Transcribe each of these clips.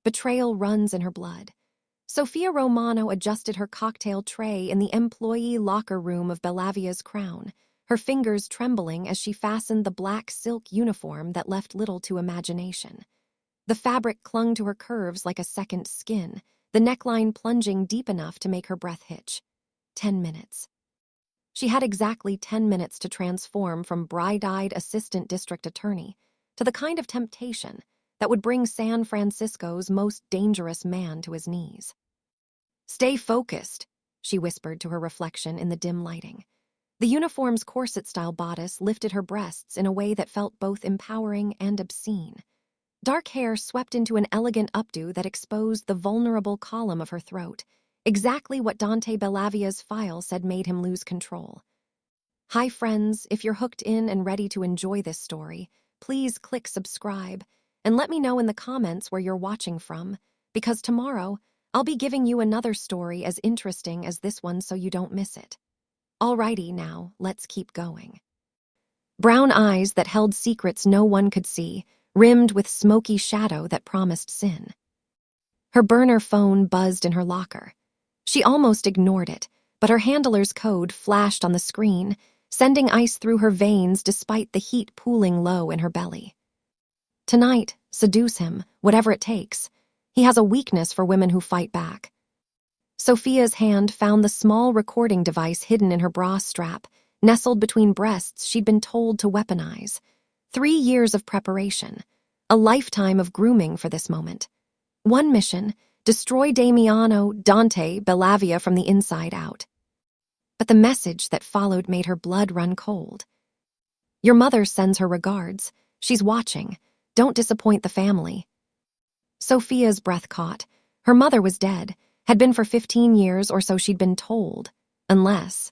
Betrayal runs in her blood. Sofia Romano adjusted her cocktail tray in the employee locker room of Bellavia's Crown, her fingers trembling as she fastened the black silk uniform that left little to imagination. The fabric clung to her curves like a second skin, the neckline plunging deep enough to make her breath hitch. 10 minutes. She had exactly 10 minutes to transform from bright-eyed assistant district attorney to the kind of temptation that would bring San Francisco's most dangerous man to his knees. "Stay focused," she whispered to her reflection in the dim lighting. The uniform's corset-style bodice lifted her breasts in a way that felt both empowering and obscene. Dark hair swept into an elegant updo that exposed the vulnerable column of her throat, exactly what Dante Bellavia's file said made him lose control. Hi friends, if you're hooked in and ready to enjoy this story, please click subscribe and let me know in the comments where you're watching from, because tomorrow I'll be giving you another story as interesting as this one so you don't miss it. Alrighty now, let's keep going. Brown eyes that held secrets no one could see, rimmed with smoky shadow that promised sin. Her burner phone buzzed in her locker. She almost ignored it, but her handler's code flashed on the screen, sending ice through her veins despite the heat pooling low in her belly. Tonight, seduce him, whatever it takes. He has a weakness for women who fight back. Sofia's hand found the small recording device hidden in her bra strap, nestled between breasts she'd been told to weaponize. 3 years of preparation, a lifetime of grooming for this moment. One mission, destroy Damiano, Dante, Bellavia from the inside out. But the message that followed made her blood run cold. "Your mother sends her regards. She's watching. Don't disappoint the family." Sofia's breath caught. Her mother was dead, had been for 15 years or so she'd been told, unless...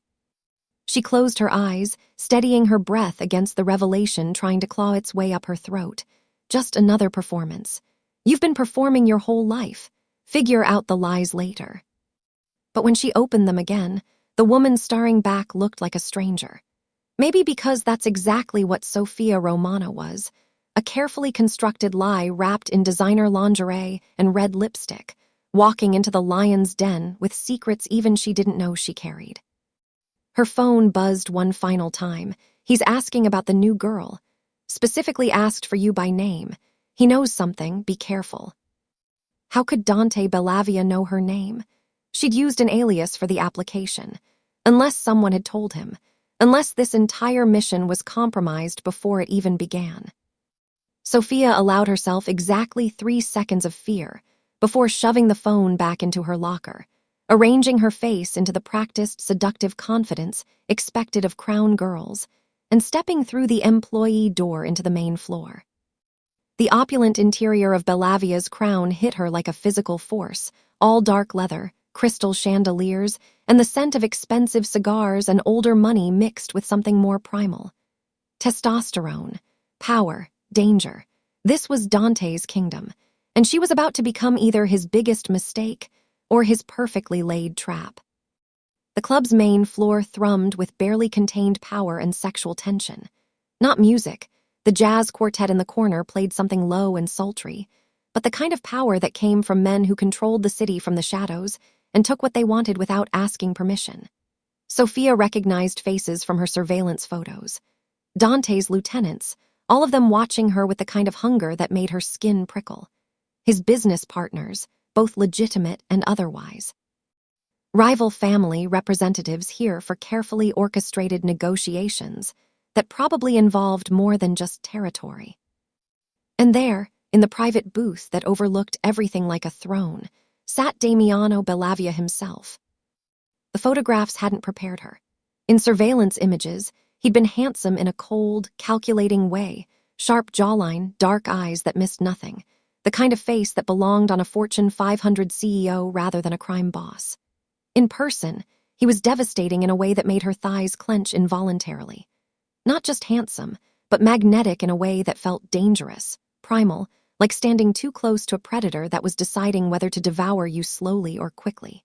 She closed her eyes, steadying her breath against the revelation trying to claw its way up her throat. Just another performance. You've been performing your whole life. Figure out the lies later. But when she opened them again, the woman staring back looked like a stranger. Maybe because that's exactly what Sofia Romano was. A carefully constructed lie wrapped in designer lingerie and red lipstick, walking into the lion's den with secrets even she didn't know she carried. Her phone buzzed one final time. He's asking about the new girl. Specifically asked for you by name. He knows something, be careful. How could Dante Bellavia know her name? She'd used an alias for the application. Unless someone had told him. Unless this entire mission was compromised before it even began. Sofia allowed herself exactly 3 seconds of fear before shoving the phone back into her locker, arranging her face into the practiced, seductive confidence expected of Crown girls, and stepping through the employee door into the main floor. The opulent interior of Bellavia's Crown hit her like a physical force, all dark leather, crystal chandeliers, and the scent of expensive cigars and older money mixed with something more primal. Testosterone, power, danger. This was Dante's kingdom, and she was about to become either his biggest mistake or his perfectly laid trap. The club's main floor thrummed with barely contained power and sexual tension. Not music. The jazz quartet in the corner played something low and sultry, but the kind of power that came from men who controlled the city from the shadows and took what they wanted without asking permission. Sofia recognized faces from her surveillance photos. Dante's lieutenants, all of them watching her with the kind of hunger that made her skin prickle. His business partners, both legitimate and otherwise. Rival family representatives here for carefully orchestrated negotiations that probably involved more than just territory. And there, in the private booth that overlooked everything like a throne, sat Damiano Bellavia himself. The photographs hadn't prepared her. In surveillance images, he'd been handsome in a cold, calculating way, sharp jawline, dark eyes that missed nothing, the kind of face that belonged on a Fortune 500 CEO rather than a crime boss. In person, he was devastating in a way that made her thighs clench involuntarily. Not just handsome, but magnetic in a way that felt dangerous, primal, like standing too close to a predator that was deciding whether to devour you slowly or quickly.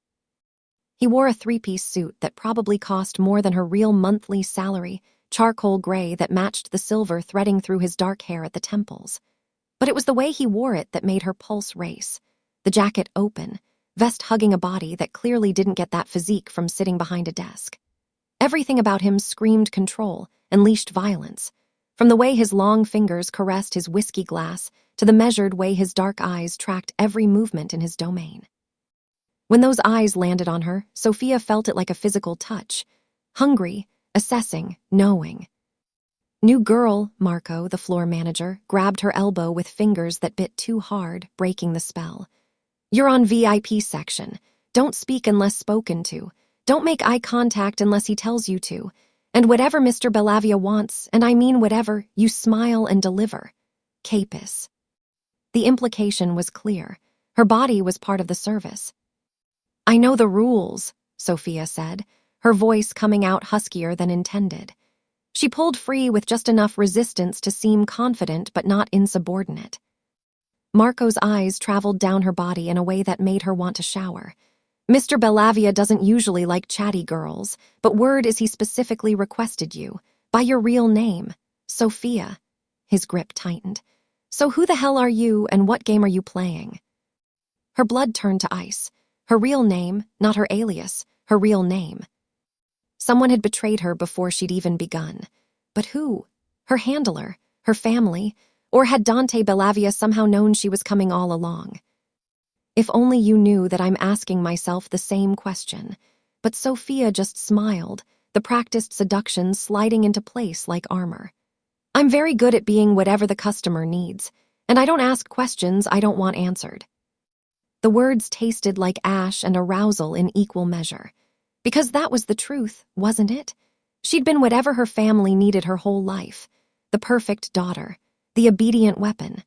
He wore a 3-piece suit that probably cost more than her real monthly salary, charcoal gray that matched the silver threading through his dark hair at the temples. But it was the way he wore it that made her pulse race. the jacket open, vest hugging a body that clearly didn't get that physique from sitting behind a desk. Everything about him screamed control, unleashed violence, from the way his long fingers caressed his whiskey glass to the measured way his dark eyes tracked every movement in his domain. When those eyes landed on her, Sofia felt it like a physical touch. Hungry, assessing, knowing. New girl, Marco, the floor manager, grabbed her elbow with fingers that bit too hard, breaking the spell. You're on VIP section. Don't speak unless spoken to. Don't make eye contact unless he tells you to. And whatever Mr. Bellavia wants, and I mean whatever, you smile and deliver. Capus. The implication was clear. Her body was part of the service. I know the rules, Sofia said, her voice coming out huskier than intended. She pulled free with just enough resistance to seem confident but not insubordinate. Marco's eyes traveled down her body in a way that made her want to shower. Mr. Bellavia doesn't usually like chatty girls, but word is he specifically requested you, by your real name, Sofia. His grip tightened. So who the hell are you and what game are you playing? Her blood turned to ice. Her real name, not her alias, her real name. Someone had betrayed her before she'd even begun. But who? Her handler, her family, or had Dante Bellavia somehow known she was coming all along? If only you knew that I'm asking myself the same question. But Sofia just smiled, the practiced seduction sliding into place like armor. I'm very good at being whatever the customer needs, and I don't ask questions I don't want answered. The words tasted like ash and arousal in equal measure. Because that was the truth, wasn't it? She'd been whatever her family needed her whole life. The perfect daughter, the obedient weapon,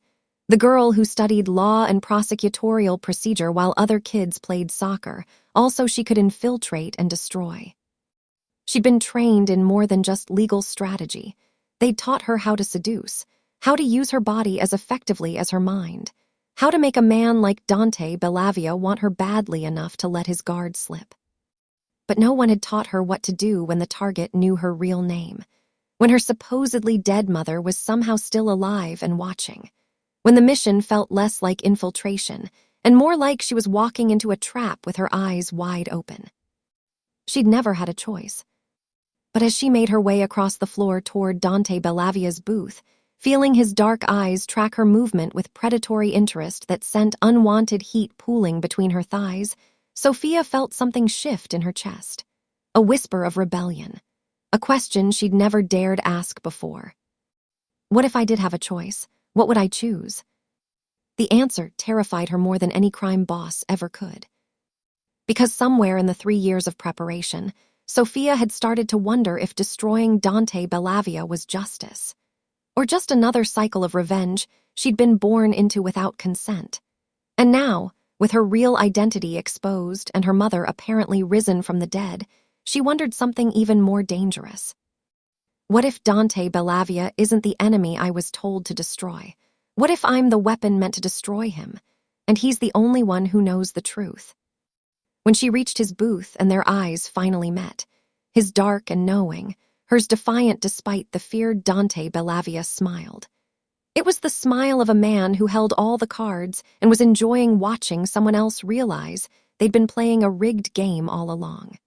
the girl who studied law and prosecutorial procedure while other kids played soccer, all so she could infiltrate and destroy. She'd been trained in more than just legal strategy. They'd taught her how to seduce, how to use her body as effectively as her mind, how to make a man like Dante Bellavia want her badly enough to let his guard slip. But no one had taught her what to do when the target knew her real name, when her supposedly dead mother was somehow still alive and watching, when the mission felt less like infiltration and more like she was walking into a trap with her eyes wide open. She'd never had a choice. But as she made her way across the floor toward Dante Bellavia's booth, feeling his dark eyes track her movement with predatory interest that sent unwanted heat pooling between her thighs, Sofia felt something shift in her chest. A whisper of rebellion. A question she'd never dared ask before. What if I did have a choice? What would I choose? The answer terrified her more than any crime boss ever could. Because somewhere in the 3 years of preparation, Sofia had started to wonder if destroying Dante Bellavia was justice. Or just another cycle of revenge she'd been born into without consent. And now, with her real identity exposed and her mother apparently risen from the dead, she wondered something even more dangerous. What if Dante Bellavia isn't the enemy I was told to destroy? What if I'm the weapon meant to destroy him, and he's the only one who knows the truth? When she reached his booth and their eyes finally met, his dark and knowing, hers defiant despite the feared Dante Bellavia smiled. It was the smile of a man who held all the cards and was enjoying watching someone else realize they'd been playing a rigged game all along.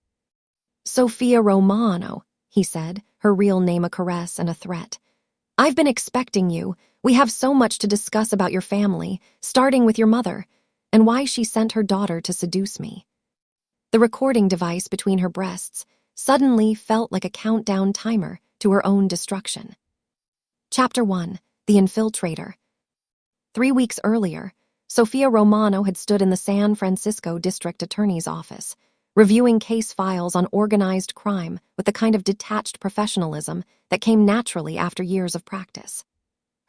Sofia Romano, he said, her real name a caress and a threat. I've been expecting you. We have so much to discuss about your family, starting with your mother, and why she sent her daughter to seduce me. The recording device between her breasts suddenly felt like a countdown timer to her own destruction. Chapter 1. The Infiltrator. 3 weeks earlier, Sofia Romano had stood in the San Francisco District Attorney's office, reviewing case files on organized crime with the kind of detached professionalism that came naturally after years of practice.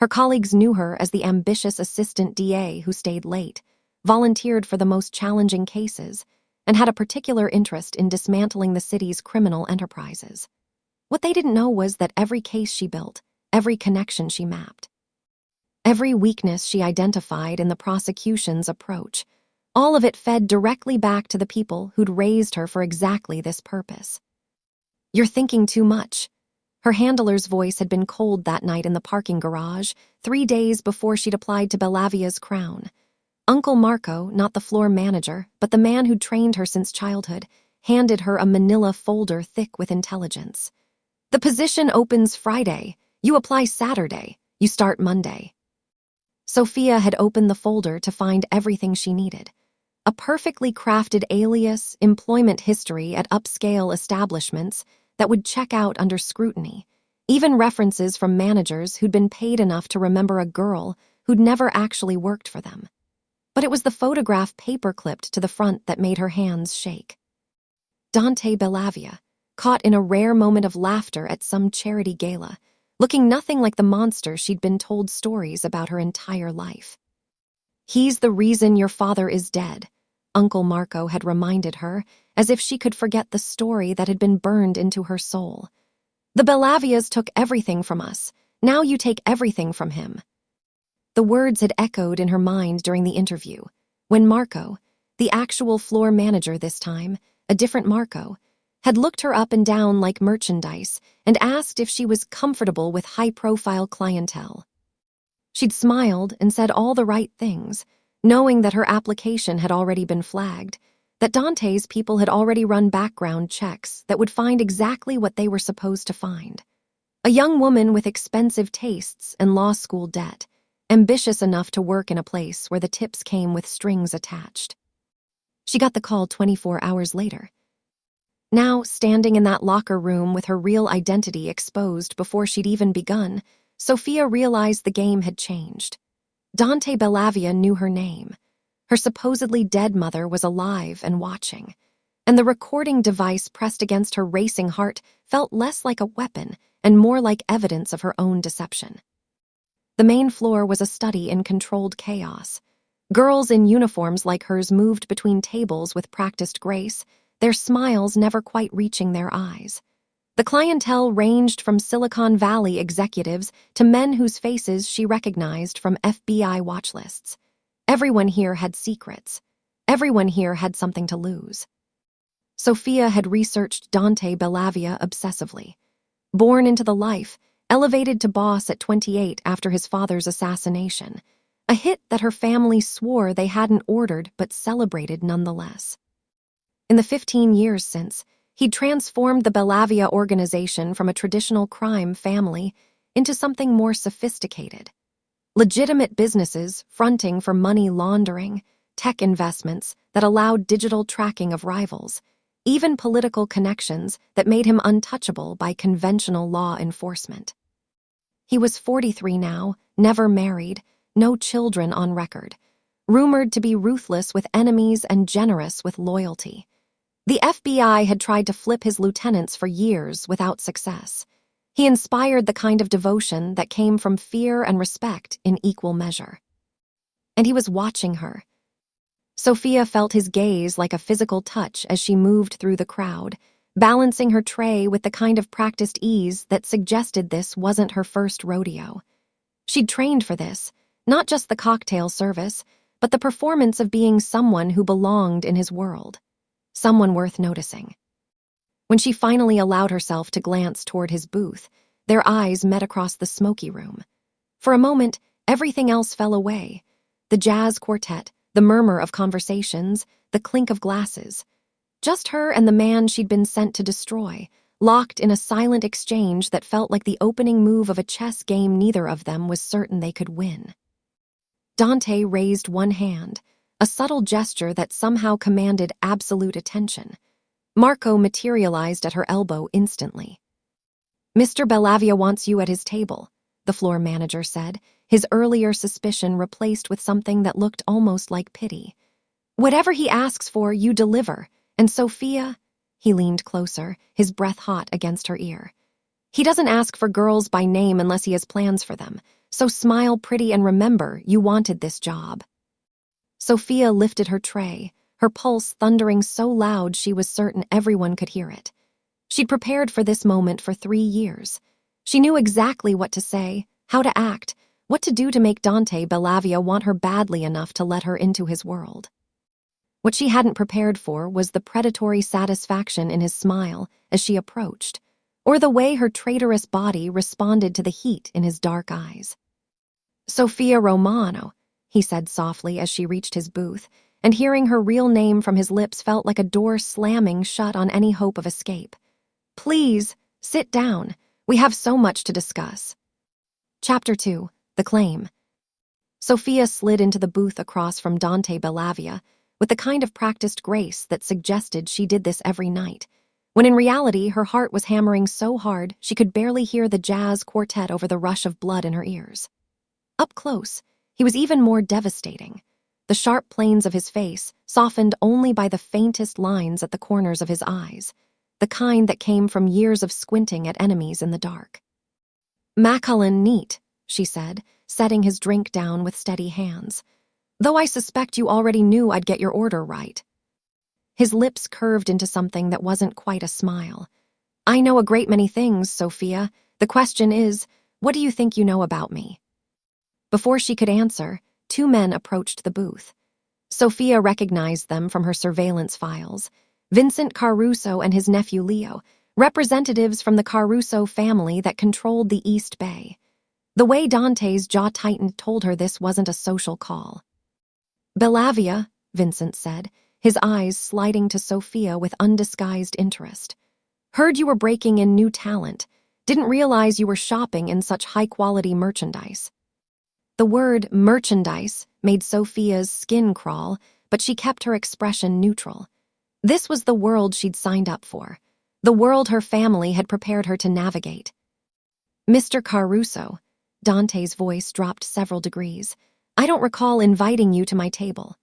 Her colleagues knew her as the ambitious assistant DA who stayed late, volunteered for the most challenging cases, and had a particular interest in dismantling the city's criminal enterprises. What they didn't know was that every case she built, every connection she mapped, every weakness she identified in the prosecution's approach, all of it fed directly back to the people who'd raised her for exactly this purpose. You're thinking too much. Her handler's voice had been cold that night in the parking garage, 3 days before she'd applied to Bellavia's crown. Uncle Marco, not the floor manager, but the man who'd trained her since childhood, handed her a manila folder thick with intelligence. "The position opens Friday. You apply Saturday. You start Monday." Sofia had opened the folder to find everything she needed. A perfectly crafted alias, employment history at upscale establishments that would check out under scrutiny, even references from managers who'd been paid enough to remember a girl who'd never actually worked for them. But it was the photograph paper-clipped to the front that made her hands shake. Dante Bellavia, caught in a rare moment of laughter at some charity gala, looking nothing like the monster she'd been told stories about her entire life. "He's the reason your father is dead," Uncle Marco had reminded her, as if she could forget the story that had been burned into her soul. "The Bellavias took everything from us. Now you take everything from him." The words had echoed in her mind during the interview, when Marco, the actual floor manager this time, a different Marco, had looked her up and down like merchandise and asked if she was comfortable with high-profile clientele. She'd smiled and said all the right things, knowing that her application had already been flagged, that Dante's people had already run background checks that would find exactly what they were supposed to find. A young woman with expensive tastes and law school debt, ambitious enough to work in a place where the tips came with strings attached. She got the call 24 hours later. Now, standing in that locker room with her real identity exposed before she'd even begun, Sofia realized the game had changed. Dante Bellavia knew her name. Her supposedly dead mother was alive and watching, and the recording device pressed against her racing heart felt less like a weapon and more like evidence of her own deception. The main floor was a study in controlled chaos. Girls in uniforms like hers moved between tables with practiced grace, their smiles never quite reaching their eyes. The clientele ranged from Silicon Valley executives to men whose faces she recognized from FBI watch lists. Everyone here had secrets. Everyone here had something to lose. Sofia had researched Dante Bellavia obsessively. Born into the life, elevated to boss at 28 after his father's assassination, a hit that her family swore they hadn't ordered but celebrated nonetheless. In the 15 years since, he'd transformed the Bellavia organization from a traditional crime family into something more sophisticated. Legitimate businesses fronting for money laundering, tech investments that allowed digital tracking of rivals, even political connections that made him untouchable by conventional law enforcement. He was 43 now, never married, no children on record, rumored to be ruthless with enemies and generous with loyalty. The FBI had tried to flip his lieutenants for years without success. He inspired the kind of devotion that came from fear and respect in equal measure. And he was watching her. Sofia felt his gaze like a physical touch as she moved through the crowd, balancing her tray with the kind of practiced ease that suggested this wasn't her first rodeo. She'd trained for this, not just the cocktail service, but the performance of being someone who belonged in his world, someone worth noticing. When she finally allowed herself to glance toward his booth, their eyes met across the smoky room. For a moment, everything else fell away. The jazz quartet, the murmur of conversations, the clink of glasses. Just her and the man she'd been sent to destroy, locked in a silent exchange that felt like the opening move of a chess game neither of them was certain they could win. Dante raised one hand, a subtle gesture that somehow commanded absolute attention. Marco materialized at her elbow instantly. "Mr. Bellavia wants you at his table," the floor manager said, his earlier suspicion replaced with something that looked almost like pity. "Whatever he asks for, you deliver, and Sofia—" He leaned closer, his breath hot against her ear. "He doesn't ask for girls by name unless he has plans for them, so smile pretty and remember you wanted this job." Sofia lifted her tray, her pulse thundering so loud she was certain everyone could hear it. She'd prepared for this moment for 3 years. She knew exactly what to say, how to act, what to do to make Dante Bellavia want her badly enough to let her into his world. What she hadn't prepared for was the predatory satisfaction in his smile as she approached, or the way her traitorous body responded to the heat in his dark eyes. "Sofia Romano," he said softly as she reached his booth, and hearing her real name from his lips felt like a door slamming shut on any hope of escape. Please, sit down. We have so much to discuss. Chapter 2. The Claim. Sofia slid into the booth across from Dante Bellavia with the kind of practiced grace that suggested she did this every night, when in reality her heart was hammering so hard she could barely hear the jazz quartet over the rush of blood in her ears. Up close, he was even more devastating. The sharp planes of his face, softened only by the faintest lines at the corners of his eyes, the kind that came from years of squinting at enemies in the dark. "Macallan neat," she said, setting his drink down with steady hands. "Though I suspect you already knew I'd get your order right." His lips curved into something that wasn't quite a smile. "I know a great many things, Sofia. The question is, what do you think you know about me?" Before she could answer, two men approached the booth. Sofia recognized them from her surveillance files. Vincent Caruso and his nephew Leo, representatives from the Caruso family that controlled the East Bay. The way Dante's jaw tightened told her this wasn't a social call. "Bellavia," Vincent said, his eyes sliding to Sofia with undisguised interest. "Heard you were breaking in new talent. Didn't realize you were shopping in such high-quality merchandise." The word merchandise made Sofia's skin crawl, but she kept her expression neutral. This was the world she'd signed up for, the world her family had prepared her to navigate. "Mr. Caruso," Dante's voice dropped several degrees, "I don't recall inviting you to my table."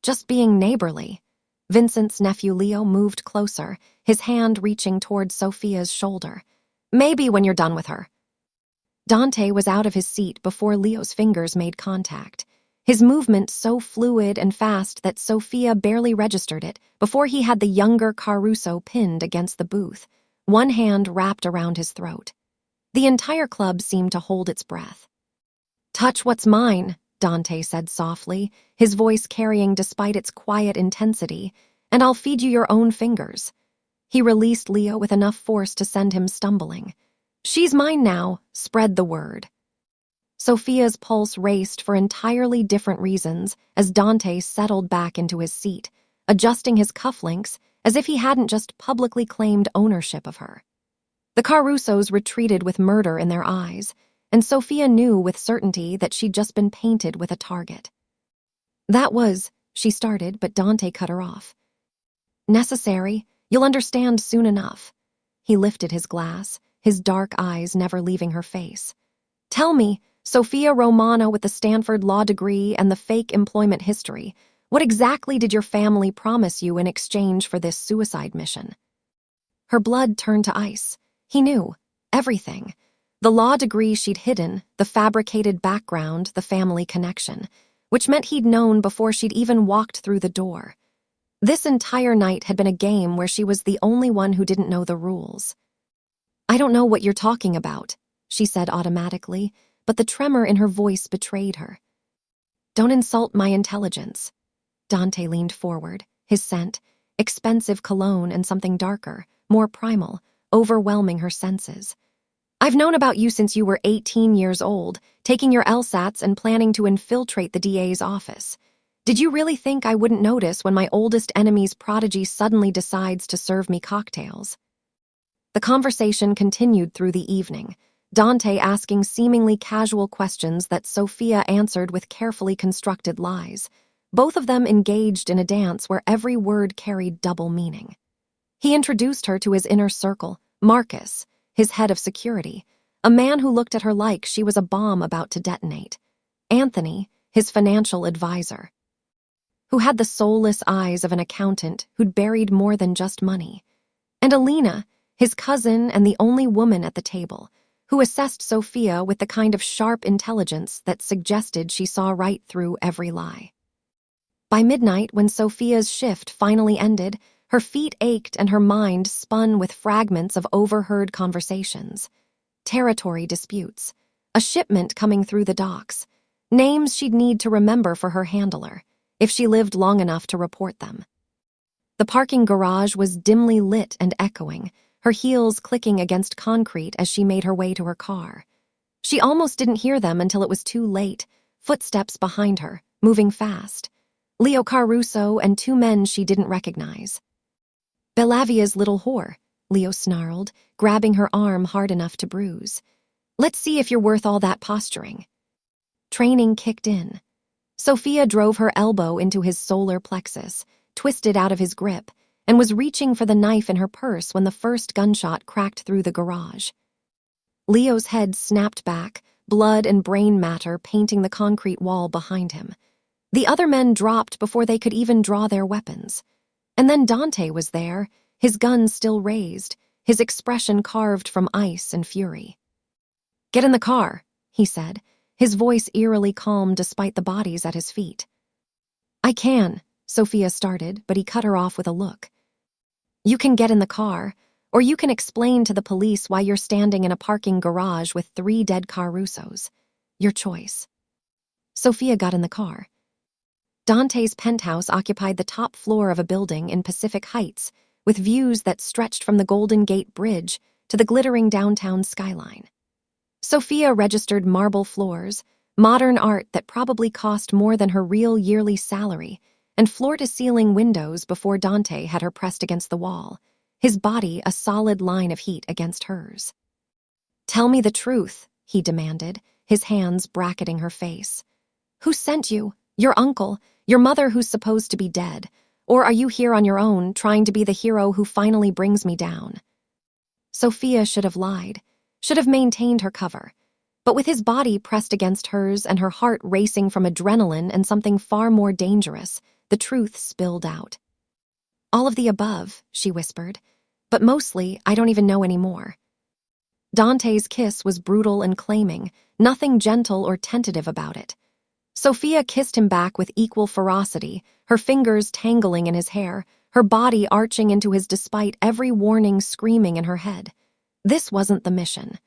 "Just being neighborly." Vincent's nephew Leo moved closer, his hand reaching toward Sofia's shoulder. "Maybe when you're done with her." Dante was out of his seat before Leo's fingers made contact, his movement so fluid and fast that Sofia barely registered it before he had the younger Caruso pinned against the booth, one hand wrapped around his throat. The entire club seemed to hold its breath. "Touch what's mine," Dante said softly, his voice carrying despite its quiet intensity, "and I'll feed you your own fingers." He released Leo with enough force to send him stumbling. "She's mine now, spread the word." Sofia's pulse raced for entirely different reasons as Dante settled back into his seat, adjusting his cufflinks as if he hadn't just publicly claimed ownership of her. The Carusos retreated with murder in their eyes, and Sofia knew with certainty that she'd just been painted with a target. "That was," she started, but Dante cut her off. "Necessary. You'll understand soon enough." He lifted his glass, his dark eyes never leaving her face. "Tell me, Sofia Romano with the Stanford law degree and the fake employment history, what exactly did your family promise you in exchange for this suicide mission?" Her blood turned to ice. He knew. Everything. The law degree she'd hidden, the fabricated background, the family connection, which meant he'd known before she'd even walked through the door. This entire night had been a game where she was the only one who didn't know the rules. "I don't know what you're talking about," she said automatically, but the tremor in her voice betrayed her. "Don't insult my intelligence." Dante leaned forward, his scent, expensive cologne and something darker, more primal, overwhelming her senses. "I've known about you since you were 18 years old, taking your LSATs and planning to infiltrate the DA's office. Did you really think I wouldn't notice when my oldest enemy's prodigy suddenly decides to serve me cocktails?" The conversation continued through the evening, Dante asking seemingly casual questions that Sofia answered with carefully constructed lies, both of them engaged in a dance where every word carried double meaning. He introduced her to his inner circle, Marcus, his head of security, a man who looked at her like she was a bomb about to detonate. Anthony, his financial advisor, who had the soulless eyes of an accountant who'd buried more than just money. And Alina, his cousin and the only woman at the table, who assessed Sofia with the kind of sharp intelligence that suggested she saw right through every lie. By midnight, when Sofia's shift finally ended, her feet ached and her mind spun with fragments of overheard conversations. Territory disputes, a shipment coming through the docks, names she'd need to remember for her handler, if she lived long enough to report them. The parking garage was dimly lit and echoing, her heels clicking against concrete as she made her way to her car. She almost didn't hear them until it was too late, footsteps behind her, moving fast. Leo Caruso and two men she didn't recognize. Bellavia's little whore, Leo snarled, grabbing her arm hard enough to bruise. Let's see if you're worth all that posturing. Training kicked in. Sofia drove her elbow into his solar plexus, twisted out of his grip, and was reaching for the knife in her purse when the first gunshot cracked through the garage. Leo's head snapped back, blood and brain matter painting the concrete wall behind him. The other men dropped before they could even draw their weapons. And then Dante was there, his gun still raised, his expression carved from ice and fury. "Get in the car," he said, his voice eerily calm despite the bodies at his feet. "I can," Sofia started, but he cut her off with a look. "You can get in the car, or you can explain to the police why you're standing in a parking garage with 3 dead Carusos. Your choice." Sofia got in the car. Dante's penthouse occupied the top floor of a building in Pacific Heights, with views that stretched from the Golden Gate Bridge to the glittering downtown skyline. Sofia registered marble floors, modern art that probably cost more than her real yearly salary, and floor-to-ceiling windows before Dante had her pressed against the wall, his body a solid line of heat against hers. "Tell me the truth," he demanded, his hands bracketing her face. "Who sent you? Your uncle? Your mother who's supposed to be dead? Or are you here on your own, trying to be the hero who finally brings me down?" Sofia should have lied, should have maintained her cover. But with his body pressed against hers and her heart racing from adrenaline and something far more dangerous, the truth spilled out. "All of the above," she whispered. "But mostly, I don't even know anymore." Dante's kiss was brutal and claiming, nothing gentle or tentative about it. Sofia kissed him back with equal ferocity, her fingers tangling in his hair, her body arching into his despite every warning screaming in her head. This wasn't the mission.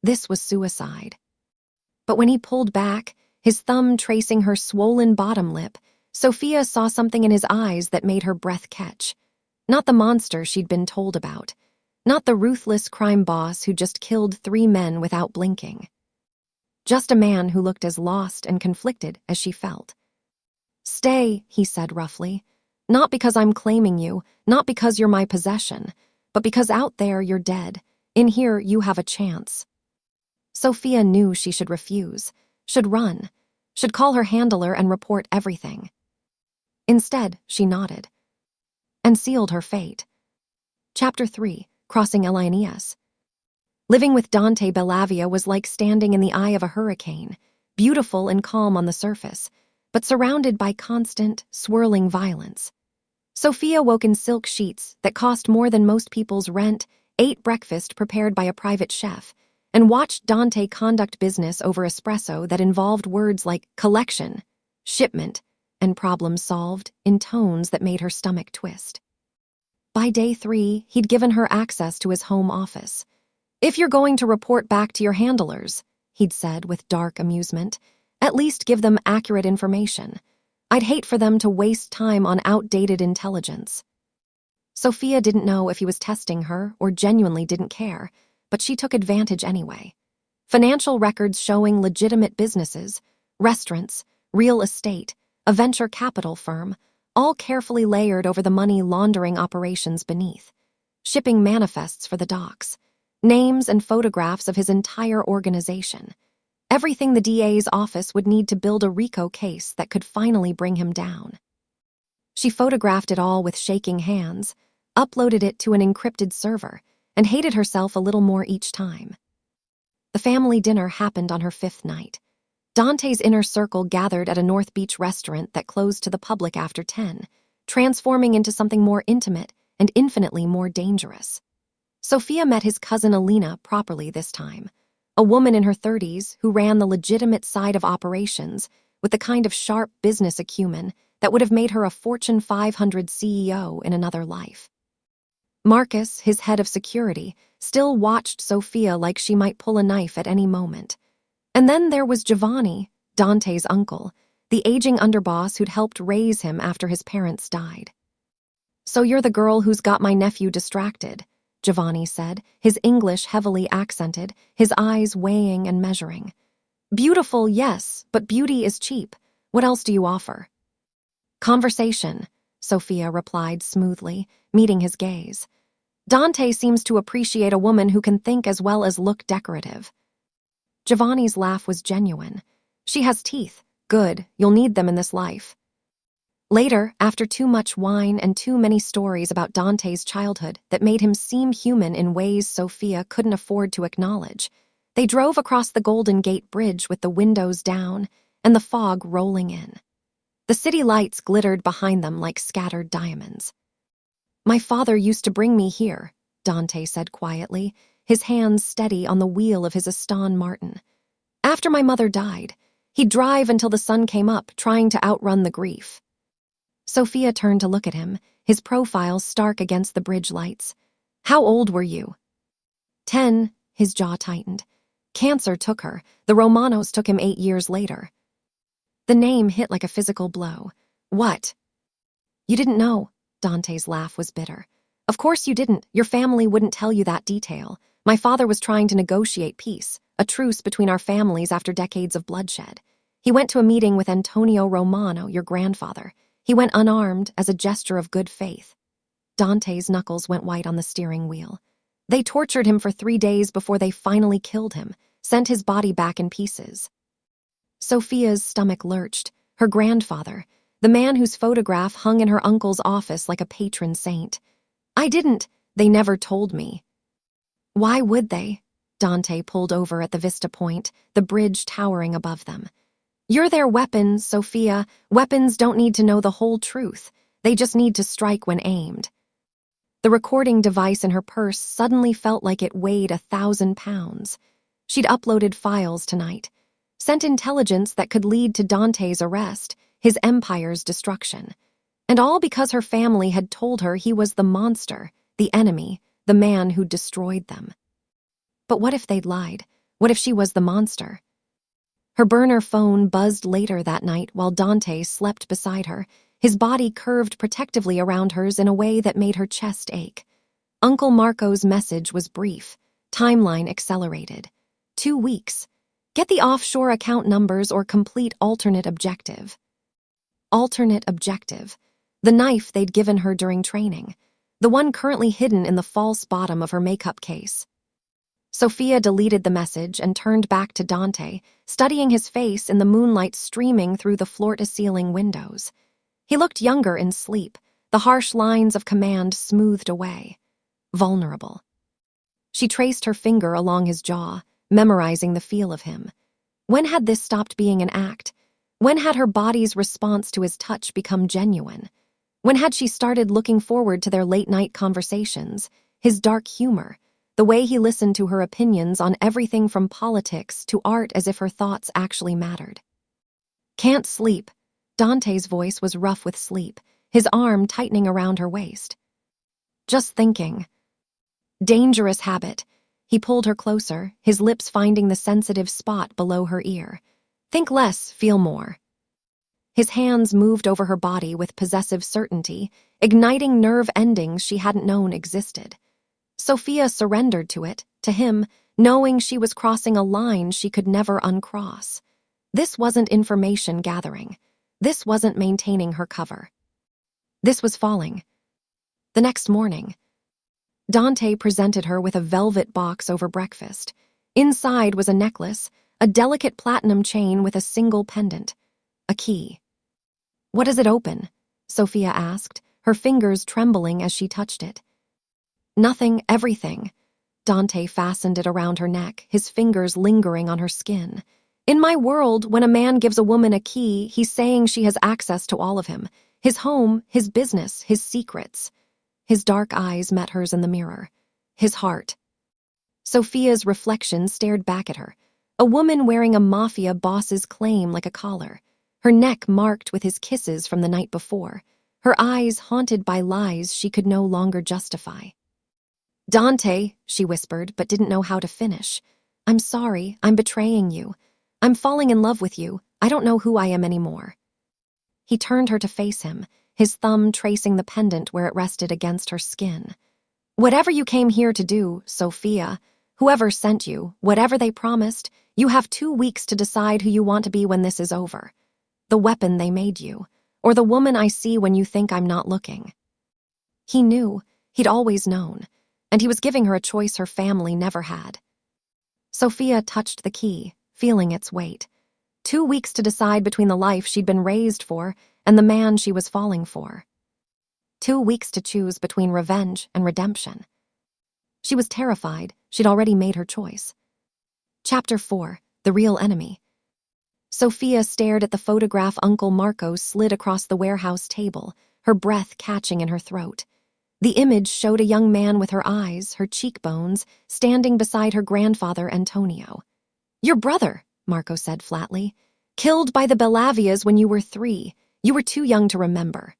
This was suicide. But when he pulled back, his thumb tracing her swollen bottom lip, Sofia saw something in his eyes that made her breath catch. Not the monster she'd been told about. Not the ruthless crime boss who just killed 3 men without blinking. Just a man who looked as lost and conflicted as she felt. "Stay," he said roughly. "Not because I'm claiming you, not because you're my possession, but because out there you're dead. In here you have a chance." Sofia knew she should refuse, should run, should call her handler and report everything. Instead, she nodded and sealed her fate. Chapter 3, Crossing Linus. Living with Dante Bellavia was like standing in the eye of a hurricane, beautiful and calm on the surface, but surrounded by constant, swirling violence. Sofia woke in silk sheets that cost more than most people's rent, ate breakfast prepared by a private chef, and watched Dante conduct business over espresso that involved words like collection, shipment, and problem solved in tones that made her stomach twist. By day 3, he'd given her access to his home office. "If you're going to report back to your handlers," he'd said with dark amusement, "at least give them accurate information. I'd hate for them to waste time on outdated intelligence." Sofia didn't know if he was testing her or genuinely didn't care, but she took advantage anyway. Financial records showing legitimate businesses, restaurants, real estate, a venture capital firm, all carefully layered over the money laundering operations beneath. Shipping manifests for the docs. Names and photographs of his entire organization. Everything the DA's office would need to build a RICO case that could finally bring him down. She photographed it all with shaking hands, uploaded it to an encrypted server, and hated herself a little more each time. The family dinner happened on her 5th night. Dante's inner circle gathered at a North Beach restaurant that closed to the public after 10, transforming into something more intimate and infinitely more dangerous. Sofia met his cousin Alina properly this time, a woman in her 30s who ran the legitimate side of operations with the kind of sharp business acumen that would have made her a Fortune 500 CEO in another life. Marcus, his head of security, still watched Sofia like she might pull a knife at any moment. And then there was Giovanni, Dante's uncle, the aging underboss who'd helped raise him after his parents died. "So you're the girl who's got my nephew distracted," Giovanni said, his English heavily accented, his eyes weighing and measuring. Beautiful, yes, but beauty is cheap. What else do you offer? Conversation, Sofia replied smoothly, meeting his gaze. Dante seems to appreciate a woman who can think as well as look decorative. Giovanni's laugh was genuine. She has teeth. Good, you'll need them in this life. Later, after too much wine and too many stories about Dante's childhood that made him seem human in ways Sofia couldn't afford to acknowledge, they drove across the Golden Gate Bridge with the windows down and the fog rolling in. The city lights glittered behind them like scattered diamonds. My father used to bring me here, Dante said quietly, his hands steady on the wheel of his Aston Martin. After my mother died, he'd drive until the sun came up, trying to outrun the grief. Sofia turned to look at him, his profile stark against the bridge lights. How old were you? 10, his jaw tightened. Cancer took her. The Romanos took him 8 years later. The name hit like a physical blow. What? You didn't know. Dante's laugh was bitter. Of course you didn't. Your family wouldn't tell you that detail. My father was trying to negotiate peace, a truce between our families after decades of bloodshed. He went to a meeting with Antonio Romano, your grandfather. He went unarmed as a gesture of good faith. Dante's knuckles went white on the steering wheel. They tortured him for 3 days before they finally killed him, sent his body back in pieces. Sofia's stomach lurched. Her grandfather, the man whose photograph hung in her uncle's office like a patron saint. I didn't. They never told me. Why would they? Dante pulled over at the Vista Point, the bridge towering above them. You're their weapons, Sofia. Weapons don't need to know the whole truth. They just need to strike when aimed. The recording device in her purse suddenly felt like it weighed 1,000 pounds. She'd uploaded files tonight, sent intelligence that could lead to Dante's arrest, his empire's destruction. And all because her family had told her he was the monster, the enemy, the man who destroyed them. But what if they'd lied? What if she was the monster? Her burner phone buzzed later that night while Dante slept beside her, his body curved protectively around hers in a way that made her chest ache. Uncle Marco's message was brief. Timeline accelerated. 2 weeks. Get the offshore account numbers or complete alternate objective. Alternate objective. The knife they'd given her during training. The one currently hidden in the false bottom of her makeup case. Sofia deleted the message and turned back to Dante, studying his face in the moonlight streaming through the floor-to-ceiling windows. He looked younger in sleep, the harsh lines of command smoothed away. Vulnerable. She traced her finger along his jaw, memorizing the feel of him. When had this stopped being an act? When had her body's response to his touch become genuine? When had she started looking forward to their late-night conversations, his dark humor, the way he listened to her opinions on everything from politics to art as if her thoughts actually mattered? Can't sleep. Dante's voice was rough with sleep, his arm tightening around her waist. Just thinking. Dangerous habit. He pulled her closer, his lips finding the sensitive spot below her ear. Think less, feel more. His hands moved over her body with possessive certainty, igniting nerve endings she hadn't known existed. Sofia surrendered to it, to him, knowing she was crossing a line she could never uncross. This wasn't information gathering. This wasn't maintaining her cover. This was falling. The next morning, Dante presented her with a velvet box over breakfast. Inside was a necklace, a delicate platinum chain with a single pendant, a key. What does it open? Sofia asked, her fingers trembling as she touched it. Nothing, everything. Dante fastened it around her neck, his fingers lingering on her skin. In my world, when a man gives a woman a key, he's saying she has access to all of him. His home, his business, his secrets. His dark eyes met hers in the mirror. His heart. Sofia's reflection stared back at her. A woman wearing a mafia boss's claim like a collar. Her neck marked with his kisses from the night before. Her eyes haunted by lies she could no longer justify. Dante, she whispered, but didn't know how to finish. I'm sorry, I'm betraying you. I'm falling in love with you. I don't know who I am anymore. He turned her to face him, his thumb tracing the pendant where it rested against her skin. Whatever you came here to do, Sofia, whoever sent you, whatever they promised, You have 2 weeks to decide who you want to be when this is over. The weapon they made you, or the woman I see when you think I'm not looking." He knew, he'd always known, and he was giving her a choice her family never had. Sofia touched the key, feeling its weight. 2 weeks to decide between the life she'd been raised for and the man she was falling for. 2 weeks to choose between revenge and redemption. She was terrified. She'd already made her choice. Chapter 4. The Real Enemy. Sofia stared at the photograph Uncle Marco slid across the warehouse table, her breath catching in her throat. The image showed a young man with her eyes, her cheekbones, standing beside her grandfather Antonio. "Your brother," Marco said flatly. "Killed by the Bellavias when you were 3. You were too young to remember."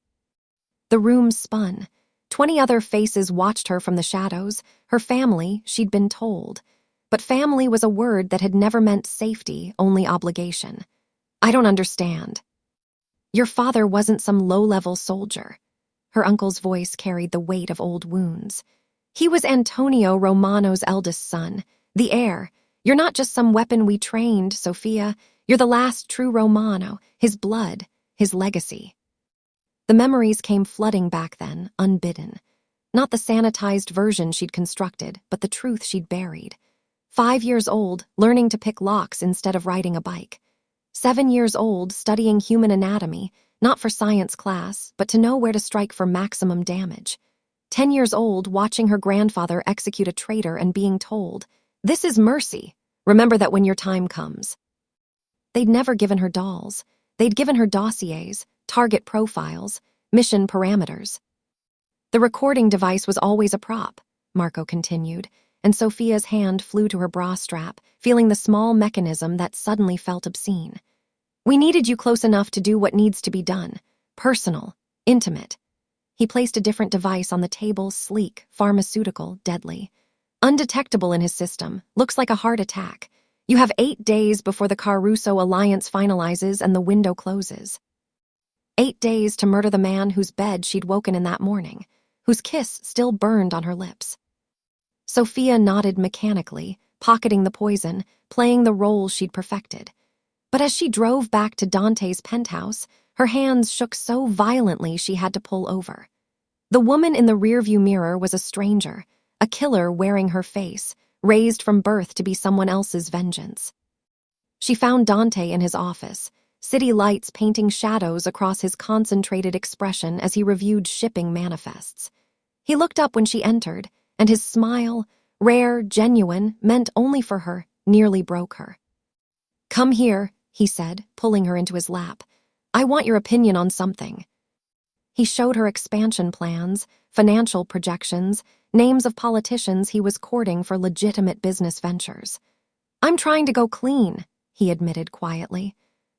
The room spun. 20 other faces watched her from the shadows. Her family, she'd been told. But family was a word that had never meant safety, only obligation. "I don't understand." "Your father wasn't some low-level soldier." Her uncle's voice carried the weight of old wounds. "He was Antonio Romano's eldest son, the heir. You're not just some weapon we trained, Sofia. You're the last true Romano, his blood, his legacy." The memories came flooding back then, unbidden. Not the sanitized version she'd constructed, but the truth she'd buried. 5 years old, learning to pick locks instead of riding a bike. 7 years old, studying human anatomy, not for science class, but to know where to strike for maximum damage. 10 years old, watching her grandfather execute a traitor and being told, "This is mercy. Remember that when your time comes." They'd never given her dolls. They'd given her dossiers, target profiles, mission parameters. "The recording device was always a prop," Marco continued, and Sofia's hand flew to her bra strap, feeling the small mechanism that suddenly felt obscene. "We needed you close enough to do what needs to be done. Personal, intimate." He placed a different device on the table, sleek, pharmaceutical, deadly. "Undetectable in his system, looks like a heart attack. You have 8 days before the Caruso alliance finalizes and the window closes. 8 days to murder the man whose bed she'd woken in that morning, whose kiss still burned on her lips." Sofia nodded mechanically, pocketing the poison, playing the role she'd perfected. But as she drove back to Dante's penthouse, her hands shook so violently she had to pull over. The woman in the rearview mirror was a stranger, a killer wearing her face, raised from birth to be someone else's vengeance. She found Dante in his office, city lights painting shadows across his concentrated expression as he reviewed shipping manifests. He looked up when she entered, and his smile, rare, genuine, meant only for her, nearly broke her. "Come here," he said, pulling her into his lap. "I want your opinion on something." He showed her expansion plans, financial projections, names of politicians he was courting for legitimate business ventures. "I'm trying to go clean," he admitted quietly.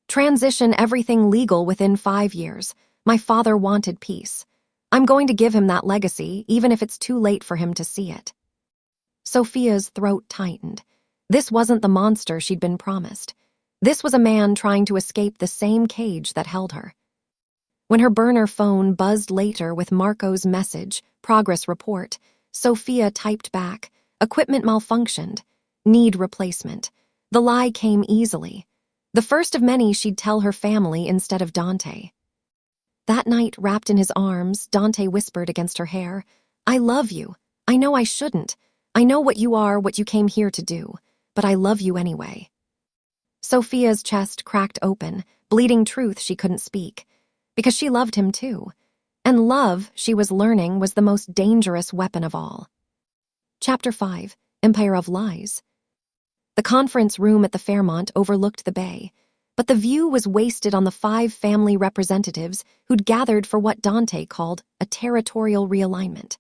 "Transition everything legal within 5 years. My father wanted peace. I'm going to give him that legacy, even if it's too late for him to see it." Sofia's throat tightened. This wasn't the monster she'd been promised. This was a man trying to escape the same cage that held her. When her burner phone buzzed later with Marco's message, progress report, Sofia typed back, "Equipment malfunctioned. Need replacement." The lie came easily. The first of many she'd tell her family instead of Dante. That night, wrapped in his arms, Dante whispered against her hair, "I love you. I know I shouldn't. I know what you are, what you came here to do. But I love you anyway." Sofia's chest cracked open, bleeding truth she couldn't speak. Because she loved him too. And love, she was learning, was the most dangerous weapon of all. Chapter 5. Empire of Lies. The conference room at the Fairmont overlooked the bay, but the view was wasted on the 5 family representatives who'd gathered for what Dante called a territorial realignment.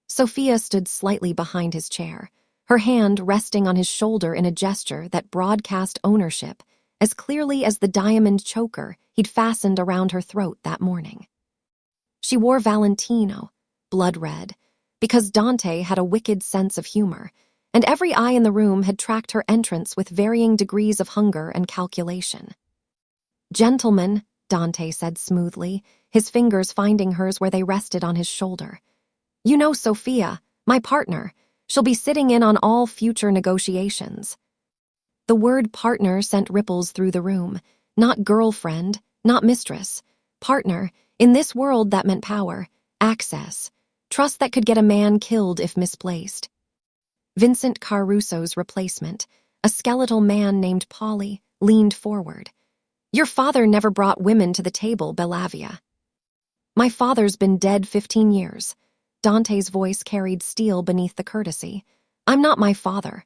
Sofia stood slightly behind his chair, her hand resting on his shoulder in a gesture that broadcast ownership as clearly as the diamond choker he'd fastened around her throat that morning. She wore Valentino, blood red, because Dante had a wicked sense of humor, and every eye in the room had tracked her entrance with varying degrees of hunger and calculation. "Gentlemen," Dante said smoothly, his fingers finding hers where they rested on his shoulder. "You know Sofia, my partner. She'll be sitting in on all future negotiations." The word partner sent ripples through the room. Not girlfriend, not mistress. Partner. In this world, that meant power, access, trust that could get a man killed if misplaced. Vincent Caruso's replacement, a skeletal man named Polly, leaned forward. Your father never brought women to the table, Bellavia. My father's been dead 15 years. Dante's voice carried steel beneath the courtesy. I'm not my father.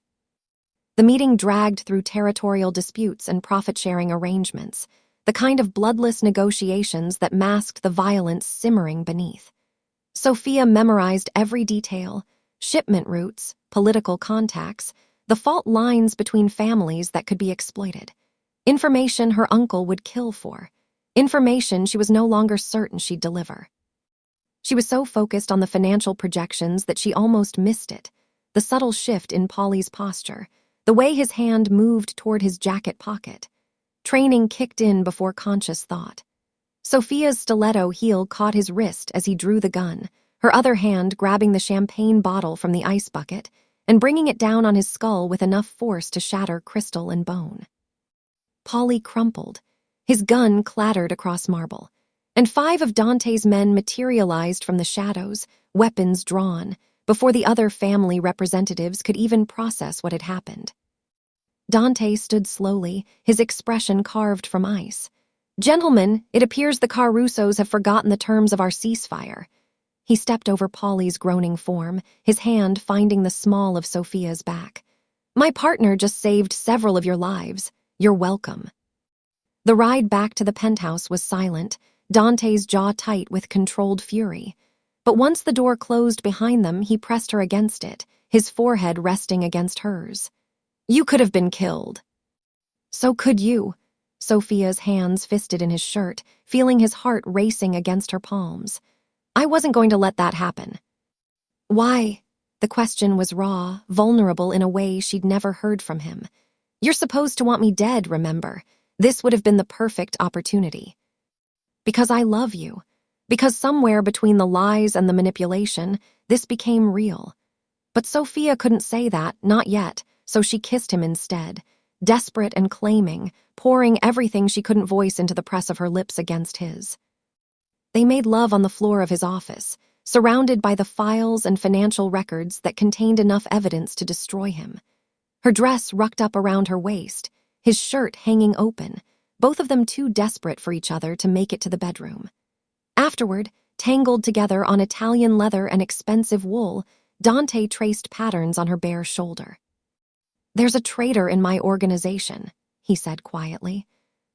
The meeting dragged through territorial disputes and profit-sharing arrangements, the kind of bloodless negotiations that masked the violence simmering beneath. Sofia memorized every detail, shipment routes, political contacts, the fault lines between families that could be exploited. Information her uncle would kill for. Information she was no longer certain she'd deliver. She was so focused on the financial projections that she almost missed it, the subtle shift in Polly's posture, the way his hand moved toward his jacket pocket. Training kicked in before conscious thought. Sofia's stiletto heel caught his wrist as he drew the gun, her other hand grabbing the champagne bottle from the ice bucket and bringing it down on his skull with enough force to shatter crystal and bone. Polly crumpled. His gun clattered across marble, and 5 of Dante's men materialized from the shadows, weapons drawn, before the other family representatives could even process what had happened. Dante stood slowly, his expression carved from ice. Gentlemen, it appears the Carusos have forgotten the terms of our ceasefire. He stepped over Polly's groaning form, his hand finding the small of Sofia's back. My partner just saved several of your lives. You're welcome. The ride back to the penthouse was silent, Dante's jaw tight with controlled fury. But once the door closed behind them, he pressed her against it, his forehead resting against hers. You could have been killed. So could you. Sofia's hands fisted in his shirt, feeling his heart racing against her palms. I wasn't going to let that happen. Why? The question was raw, vulnerable in a way she'd never heard from him. You're supposed to want me dead, remember? This would have been the perfect opportunity. Because I love you. Because somewhere between the lies and the manipulation, this became real. But Sofia couldn't say that, not yet, so she kissed him instead, desperate and claiming, pouring everything she couldn't voice into the press of her lips against his. They made love on the floor of his office, surrounded by the files and financial records that contained enough evidence to destroy him. Her dress rucked up around her waist, his shirt hanging open, both of them too desperate for each other to make it to the bedroom. Afterward, tangled together on Italian leather and expensive wool, Dante traced patterns on her bare shoulder. There's a traitor in my organization, he said quietly.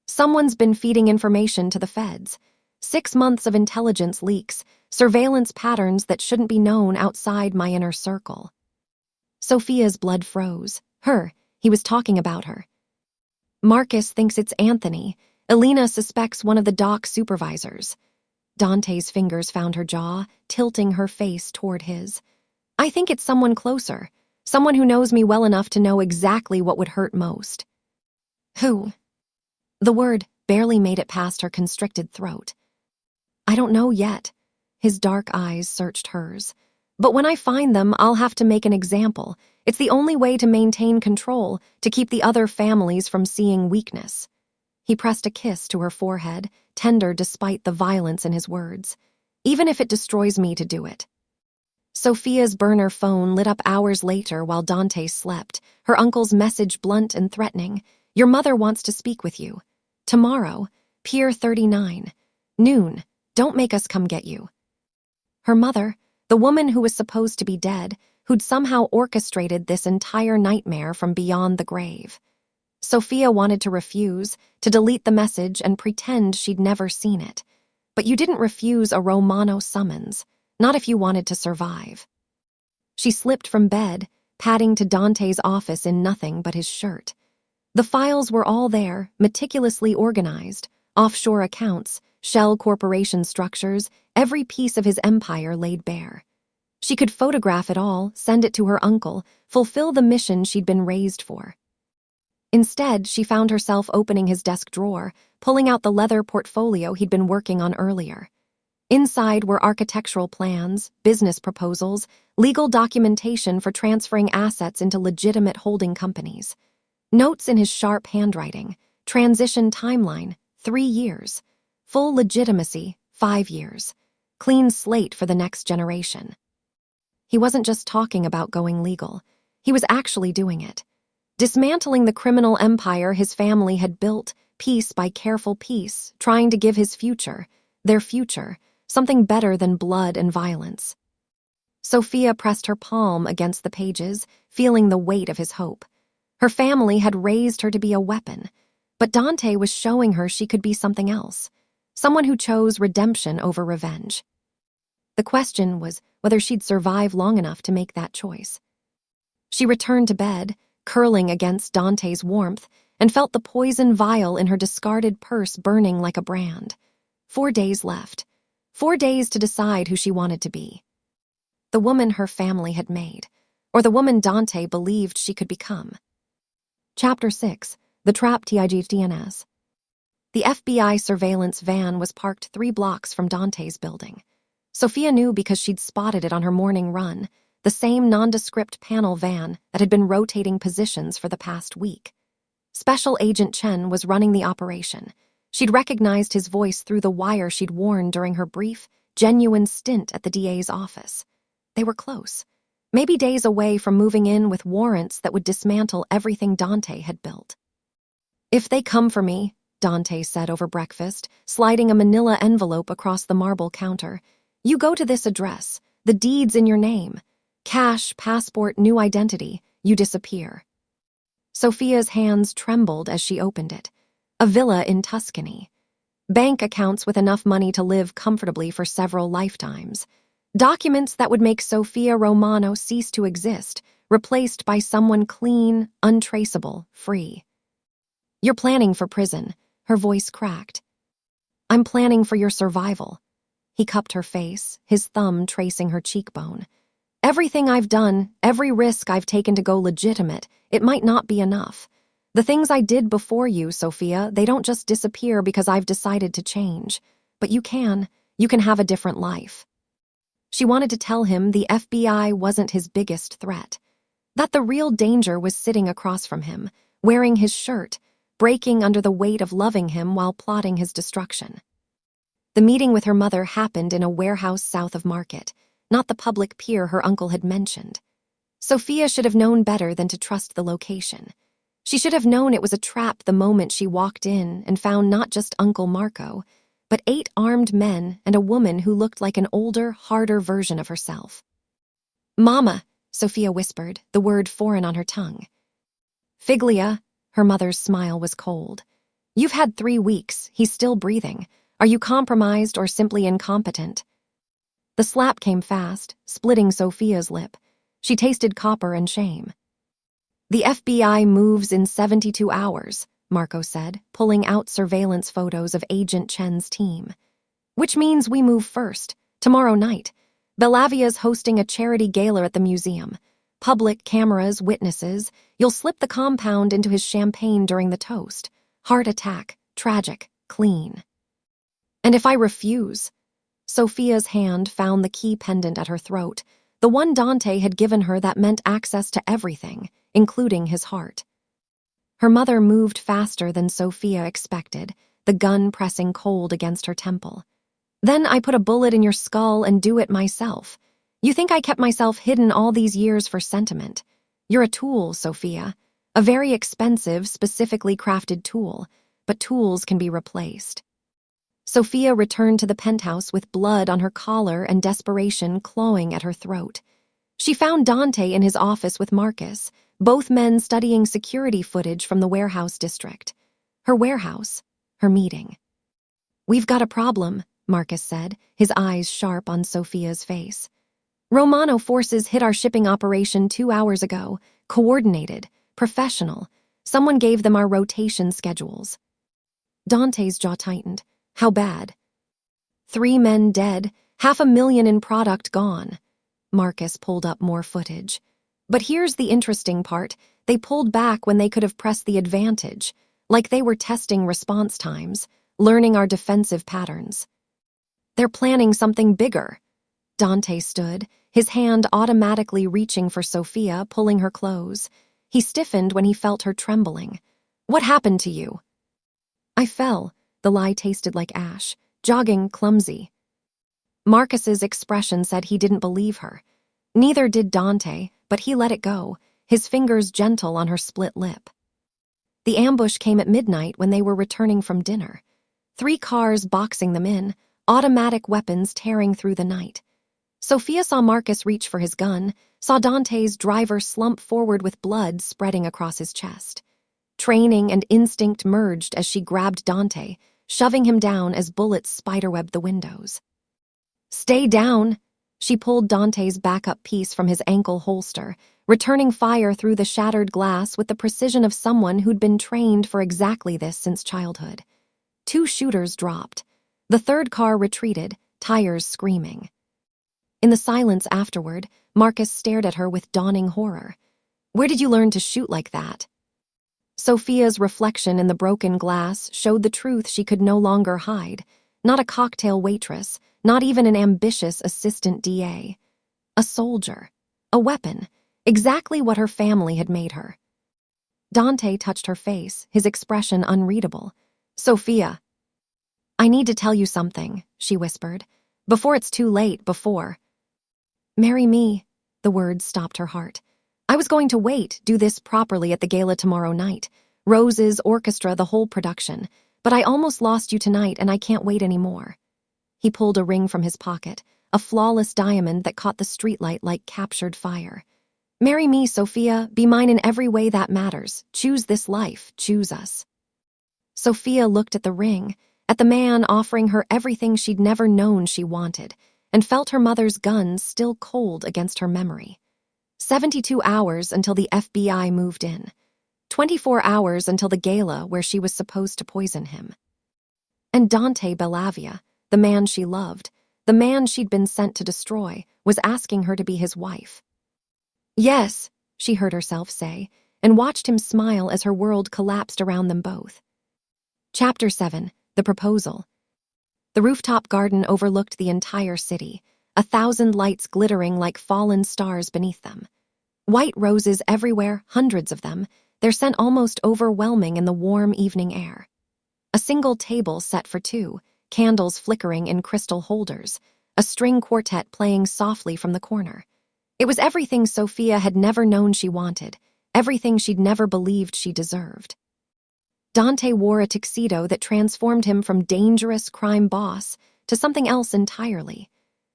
Someone's been feeding information to the feds. 6 months of intelligence leaks, surveillance patterns that shouldn't be known outside my inner circle. Sofia's blood froze. He was talking about her. Marcus thinks it's Anthony. Elena suspects one of the dock supervisors. Dante's fingers found her jaw, tilting her face toward his. I think it's someone closer, someone who knows me well enough to know exactly what would hurt most. Who? The word barely made it past her constricted throat. I don't know yet. His dark eyes searched hers. But when I find them, I'll have to make an example. It's the only way to maintain control, to keep the other families from seeing weakness. He pressed a kiss to her forehead, tender despite the violence in his words. Even if it destroys me to do it. Sofia's burner phone lit up hours later while Dante slept, her uncle's message blunt and threatening. Your mother wants to speak with you. Tomorrow, Pier 39. Noon. Don't make us come get you. Her mother, the woman who was supposed to be dead, who'd somehow orchestrated this entire nightmare from beyond the grave. Sofia wanted to refuse, to delete the message and pretend she'd never seen it. But you didn't refuse a Romano summons, not if you wanted to survive. She slipped from bed, padding to Dante's office in nothing but his shirt. The files were all there, meticulously organized, offshore accounts, shell corporation structures, every piece of his empire laid bare. She could photograph it all, send it to her uncle, fulfill the mission she'd been raised for. Instead, she found herself opening his desk drawer, pulling out the leather portfolio he'd been working on earlier. Inside were architectural plans, business proposals, legal documentation for transferring assets into legitimate holding companies. Notes in his sharp handwriting. Transition timeline, 3 years. Full legitimacy, 5 years. Clean slate for the next generation. He wasn't just talking about going legal. He was actually doing it. Dismantling the criminal empire his family had built, piece by careful piece, trying to give his future, their future, something better than blood and violence. Sofia pressed her palm against the pages, feeling the weight of his hope. Her family had raised her to be a weapon, but Dante was showing her she could be something else, someone who chose redemption over revenge. The question was whether she'd survive long enough to make that choice. She returned to bed, curling against Dante's warmth, and felt the poison vial in her discarded purse burning like a brand. 4 days left. 4 days to decide who she wanted to be. The woman her family had made, or the woman Dante believed she could become. Chapter 6. The Trap TIGTNS. The FBI surveillance van was parked 3 blocks from Dante's building. Sofia knew because she'd spotted it on her morning run, the same nondescript panel van that had been rotating positions for the past week. Special Agent Chen was running the operation. She'd recognized his voice through the wire she'd worn during her brief, genuine stint at the DA's office. They were close, maybe days away from moving in with warrants that would dismantle everything Dante had built. "If they come for me," Dante said over breakfast, sliding a manila envelope across the marble counter, "you go to this address, the deed's in your name. Cash, passport, new identity, you disappear." Sofia's hands trembled as she opened it. A villa in Tuscany. Bank accounts with enough money to live comfortably for several lifetimes. Documents that would make Sofia Romano cease to exist, replaced by someone clean, untraceable, free. "You're planning for prison," her voice cracked. "I'm planning for your survival." He cupped her face, his thumb tracing her cheekbone. "Everything I've done, every risk I've taken to go legitimate, it might not be enough. The things I did before you, Sofia, they don't just disappear because I've decided to change. But you can have a different life." She wanted to tell him the FBI wasn't his biggest threat, that the real danger was sitting across from him, wearing his shirt, breaking under the weight of loving him while plotting his destruction. The meeting with her mother happened in a warehouse south of Market, not the public pier her uncle had mentioned. Sofia should have known better than to trust the location. She should have known it was a trap the moment she walked in and found not just Uncle Marco, but 8 armed men and a woman who looked like an older, harder version of herself. "Mama," Sofia whispered, the word foreign on her tongue. "Figlia," her mother's smile was cold. "You've had 3 weeks, he's still breathing. Are you compromised or simply incompetent?" The slap came fast, splitting Sofia's lip. She tasted copper and shame. "The FBI moves in 72 hours, Marco said, pulling out surveillance photos of Agent Chen's team. "Which means we move first, tomorrow night. Bellavia's hosting a charity gala at the museum. Public, cameras, witnesses. You'll slip the compound into his champagne during the toast. Heart attack, tragic, clean." "And if I refuse?" Sofia's hand found the key pendant at her throat, the one Dante had given her that meant access to everything, including his heart. Her mother moved faster than Sofia expected, the gun pressing cold against her temple. "Then I put a bullet in your skull and do it myself. You think I kept myself hidden all these years for sentiment. You're a tool, Sofia. A very expensive, specifically crafted tool, but tools can be replaced." Sofia returned to the penthouse with blood on her collar and desperation clawing at her throat. She found Dante in his office with Marcus, both men studying security footage from the warehouse district. Her warehouse, her meeting. "We've got a problem," Marcus said, his eyes sharp on Sofia's face. "Romano forces hit our shipping operation 2 hours ago, coordinated, professional. Someone gave them our rotation schedules." Dante's jaw tightened. "How bad?" 3 men dead, 500,000 in product gone. Marcus pulled up more footage. "But here's the interesting part. They pulled back when they could have pressed the advantage, like they were testing response times, learning our defensive patterns. They're planning something bigger." Dante stood, his hand automatically reaching for Sofia, pulling her close. He stiffened when he felt her trembling. "What happened to you?" "I fell." The lie tasted like ash, jogging, clumsy. Marcus's expression said he didn't believe her. Neither did Dante, but he let it go, his fingers gentle on her split lip. The ambush came at midnight when they were returning from dinner. 3 cars boxing them in, automatic weapons tearing through the night. Sofia saw Marcus reach for his gun, saw Dante's driver slump forward with blood spreading across his chest. Training and instinct merged as she grabbed Dante, shoving him down as bullets spiderwebbed the windows. "Stay down!" She pulled Dante's backup piece from his ankle holster, returning fire through the shattered glass with the precision of someone who'd been trained for exactly this since childhood. 2 shooters dropped. The 3rd car retreated, tires screaming. In the silence afterward, Marcus stared at her with dawning horror. "Where did you learn to shoot like that?" Sofia's reflection in the broken glass showed the truth she could no longer hide. Not a cocktail waitress, not even an ambitious assistant DA. A soldier. A weapon. Exactly what her family had made her. Dante touched her face, his expression unreadable. "Sofia." "I need to tell you something," she whispered. "Before it's too late, before." "Marry me." The words stopped her heart. "I was going to wait, do this properly at the gala tomorrow night. Roses, orchestra, the whole production. But I almost lost you tonight and I can't wait anymore." He pulled a ring from his pocket, a flawless diamond that caught the streetlight like captured fire. "Marry me, Sofia. Be mine in every way that matters. Choose this life. Choose us." Sofia looked at the ring, at the man offering her everything she'd never known she wanted, and felt her mother's gun still cold against her memory. 72 hours until the FBI moved in. 24 hours until the gala where she was supposed to poison him. And Dante Bellavia, the man she loved, the man she'd been sent to destroy, was asking her to be his wife. "Yes," she heard herself say, and watched him smile as her world collapsed around them both. Chapter 7, The Proposal. The rooftop garden overlooked the entire city, 1,000 lights glittering like fallen stars beneath them. White roses everywhere, hundreds of them, their scent almost overwhelming in the warm evening air. A single table set for 2, candles flickering in crystal holders, a string quartet playing softly from the corner. It was everything Sofia had never known she wanted, everything she'd never believed she deserved. Dante wore a tuxedo that transformed him from dangerous crime boss to something else entirely.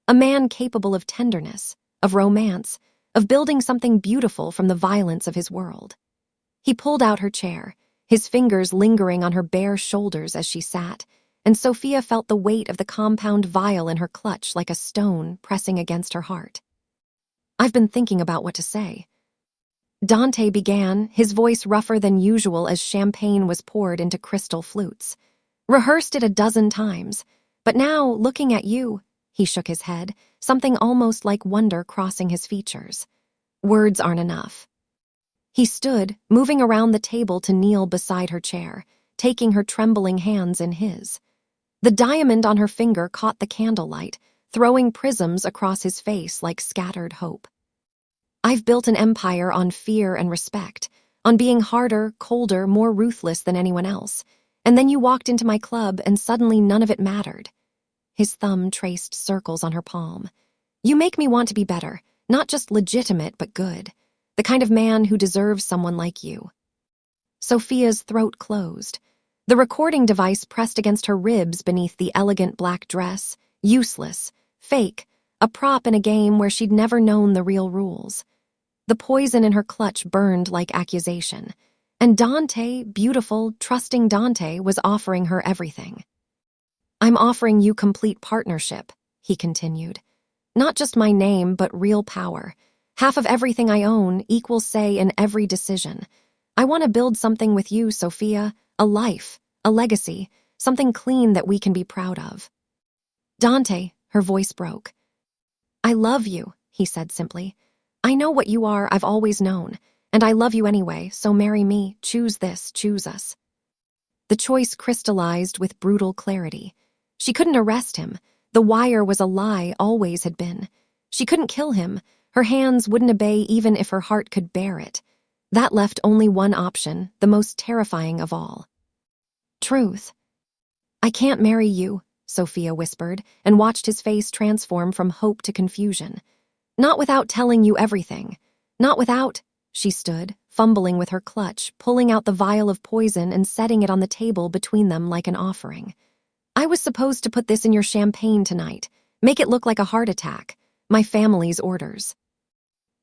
A man capable of tenderness, of romance, of building something beautiful from the violence of his world. He pulled out her chair, his fingers lingering on her bare shoulders as she sat, and Sofia felt the weight of the compound vial in her clutch like a stone pressing against her heart. "I've been thinking about what to say." Dante began, his voice rougher than usual as champagne was poured into crystal flutes. "Rehearsed it a dozen times, but now, looking at you," he shook his head, something almost like wonder crossing his features. "Words aren't enough." He stood, moving around the table to kneel beside her chair, taking her trembling hands in his. The diamond on her finger caught the candlelight, throwing prisms across his face like scattered hope. "I've built an empire on fear and respect, on being harder, colder, more ruthless than anyone else. And then you walked into my club and suddenly none of it mattered." His thumb traced circles on her palm. "You make me want to be better, not just legitimate but good. The kind of man who deserves someone like you." Sofia's throat closed. The recording device pressed against her ribs beneath the elegant black dress, useless, fake, a prop in a game where she'd never known the real rules. The poison in her clutch burned like accusation, and Dante, beautiful, trusting Dante, was offering her everything. "I'm offering you complete partnership," he continued. "Not just my name, but real power. Half of everything I own, equal say in every decision. I want to build something with you, Sofia, a life, a legacy, something clean that we can be proud of." "Dante," her voice broke. "I love you," he said simply. "I know what you are, I've always known, and I love you anyway, so marry me, choose this, choose us." The choice crystallized with brutal clarity. She couldn't arrest him. The wire was a lie, always had been. She couldn't kill him. Her hands wouldn't obey even if her heart could bear it. That left only one option, the most terrifying of all. Truth. I can't marry you, Sofia whispered, and watched his face transform from hope to confusion. Not without telling you everything. Not without… She stood, fumbling with her clutch, pulling out the vial of poison and setting it on the table between them like an offering. I was supposed to put this in your champagne tonight. Make it look like a heart attack. My family's orders.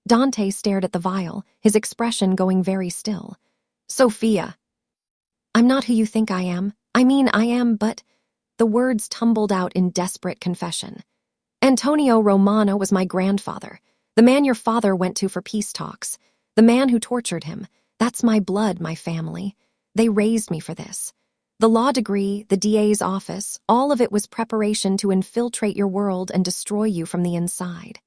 Dante stared at the vial, his expression going very still. Sofia. I'm not who you think I am. I mean, I am, but… The words tumbled out in desperate confession. Antonio Romano was my grandfather, the man your father went to for peace talks, the man who tortured him. That's my blood, my family. They raised me for this. The law degree, the DA's office, all of it was preparation to infiltrate your world and destroy you from the inside.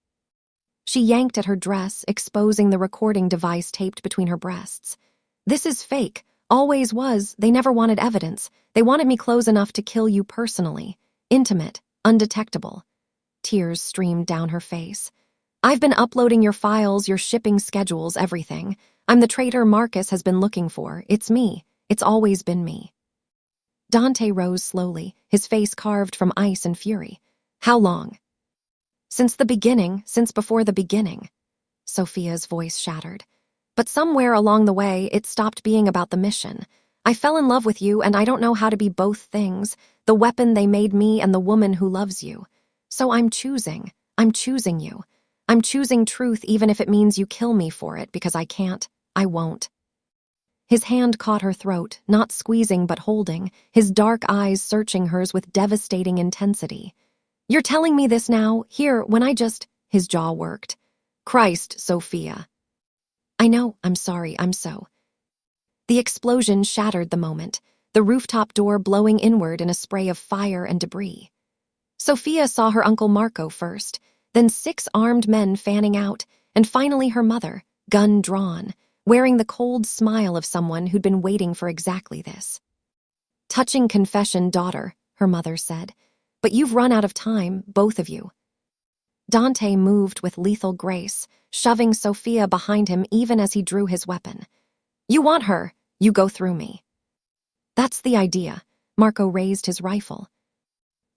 She yanked at her dress, exposing the recording device taped between her breasts. This is fake. Always was. They never wanted evidence. They wanted me close enough to kill you personally. Intimate, undetectable. Tears streamed down her face. I've been uploading your files, your shipping schedules, everything. I'm the traitor Marcus has been looking for. It's me. It's always been me. Dante rose slowly, his face carved from ice and fury. How long? Since the beginning, since before the beginning. Sofia's voice shattered. But somewhere along the way, it stopped being about the mission. I fell in love with you, and I don't know how to be both things, the weapon they made me and the woman who loves you. So I'm choosing you. I'm choosing truth even if it means you kill me for it, because I can't, I won't. His hand caught her throat, not squeezing but holding, his dark eyes searching hers with devastating intensity. You're telling me this now, here, when I just… His jaw worked. Christ, Sofia. I know, I'm sorry, I'm so… The explosion shattered the moment, the rooftop door blowing inward in a spray of fire and debris. Sofia saw her Uncle Marco first, then 6 armed men fanning out, and finally her mother, gun drawn, wearing the cold smile of someone who'd been waiting for exactly this. Touching confession, daughter, her mother said, but you've run out of time, both of you. Dante moved with lethal grace, shoving Sofia behind him even as he drew his weapon. You want her, you go through me. That's the idea. Marco raised his rifle.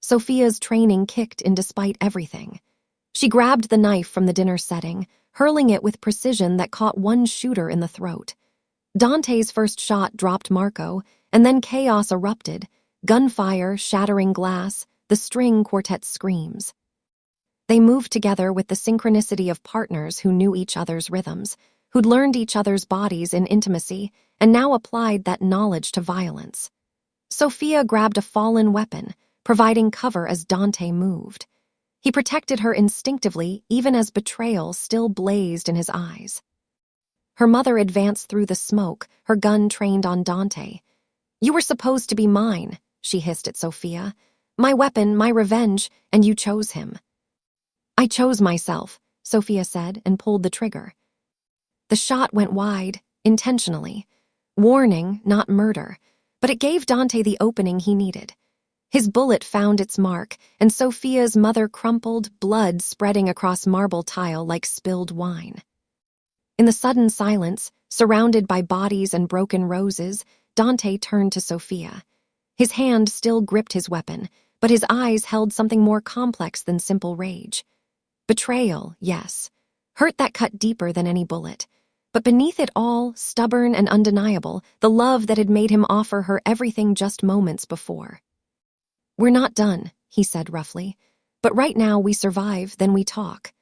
Sofia's training kicked in despite everything. She grabbed the knife from the dinner setting, hurling it with precision that caught one shooter in the throat. Dante's first shot dropped Marco, and then chaos erupted, gunfire, shattering glass, the string quartet's screams. They moved together with the synchronicity of partners who knew each other's rhythms, who'd learned each other's bodies in intimacy, and now applied that knowledge to violence. Sofia grabbed a fallen weapon, providing cover as Dante moved. He protected her instinctively, even as betrayal still blazed in his eyes. Her mother advanced through the smoke, her gun trained on Dante. You were supposed to be mine, she hissed at Sofia. My weapon, my revenge, and you chose him. I chose myself, Sofia said, and pulled the trigger. The shot went wide, intentionally. Warning, not murder, but it gave Dante the opening he needed. His bullet found its mark, and Sofia's mother crumpled, blood spreading across marble tile like spilled wine. In the sudden silence, surrounded by bodies and broken roses, Dante turned to Sofia. His hand still gripped his weapon, but his eyes held something more complex than simple rage. Betrayal, yes. Hurt that cut deeper than any bullet. But beneath it all, stubborn and undeniable, the love that had made him offer her everything just moments before. We're not done, he said roughly. But right now we survive, then we talk.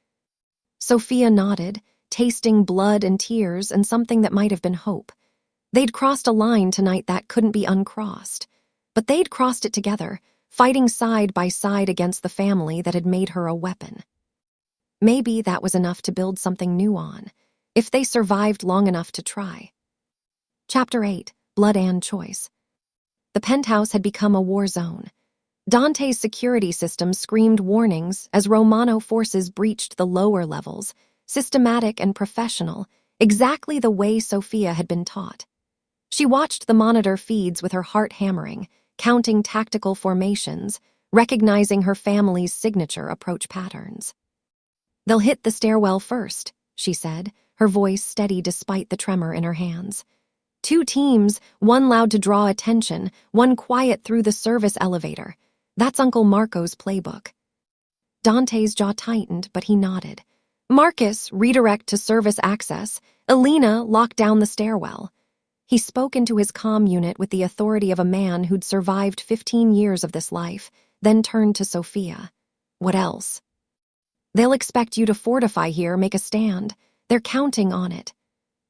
Sofia nodded, tasting blood and tears and something that might have been hope. They'd crossed a line tonight that couldn't be uncrossed. But they'd crossed it together, fighting side by side against the family that had made her a weapon. Maybe that was enough to build something new on, if they survived long enough to try. Chapter 8, Blood and Choice. The penthouse had become a war zone. Dante's security system screamed warnings as Romano forces breached the lower levels, systematic and professional, exactly the way Sofia had been taught. She watched the monitor feeds with her heart hammering, counting tactical formations, recognizing her family's signature approach patterns. They'll hit the stairwell first, she said, her voice steady despite the tremor in her hands. Two teams, one loud to draw attention, one quiet through the service elevator. That's Uncle Marco's playbook. Dante's jaw tightened, but he nodded. Marcus, redirect to service access. Elena, lock down the stairwell. He spoke into his comm unit with the authority of a man who'd survived 15 years of this life, then turned to Sofia. What else? They'll expect you to fortify here, make a stand. They're counting on it.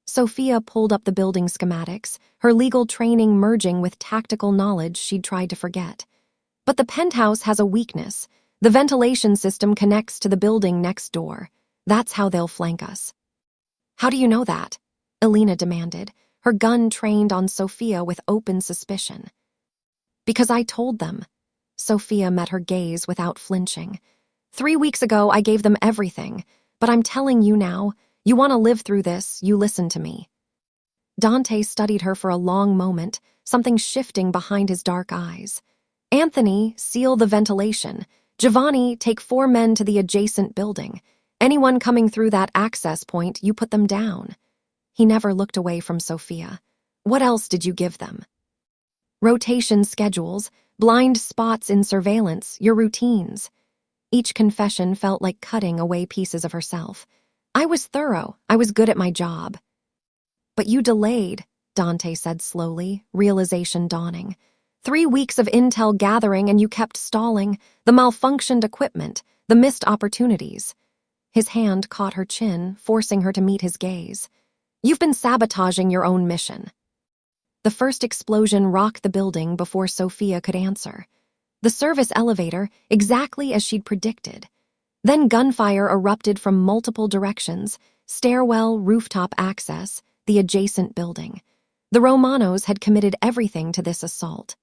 Sofia pulled up the building schematics, her legal training merging with tactical knowledge she'd tried to forget. But the penthouse has a weakness. The ventilation system connects to the building next door. That's how they'll flank us. How do you know that? Elena demanded, her gun trained on Sofia with open suspicion. Because I told them. Sofia met her gaze without flinching. 3 weeks ago, I gave them everything, but I'm telling you now, you want to live through this, you listen to me. Dante studied her for a long moment, something shifting behind his dark eyes. Anthony, seal the ventilation. Giovanni, take 4 men to the adjacent building. Anyone coming through that access point, you put them down. He never looked away from Sofia. What else did you give them? Rotation schedules, blind spots in surveillance, your routines. Each confession felt like cutting away pieces of herself. I was thorough. I was good at my job. But you delayed, Dante said slowly, realization dawning. 3 weeks of intel gathering and you kept stalling, the malfunctioned equipment, the missed opportunities. His hand caught her chin, forcing her to meet his gaze. You've been sabotaging your own mission. The first explosion rocked the building before Sofia could answer. The service elevator, exactly as she'd predicted. Then gunfire erupted from multiple directions, stairwell, rooftop access, the adjacent building. The Romanos had committed everything to this assault.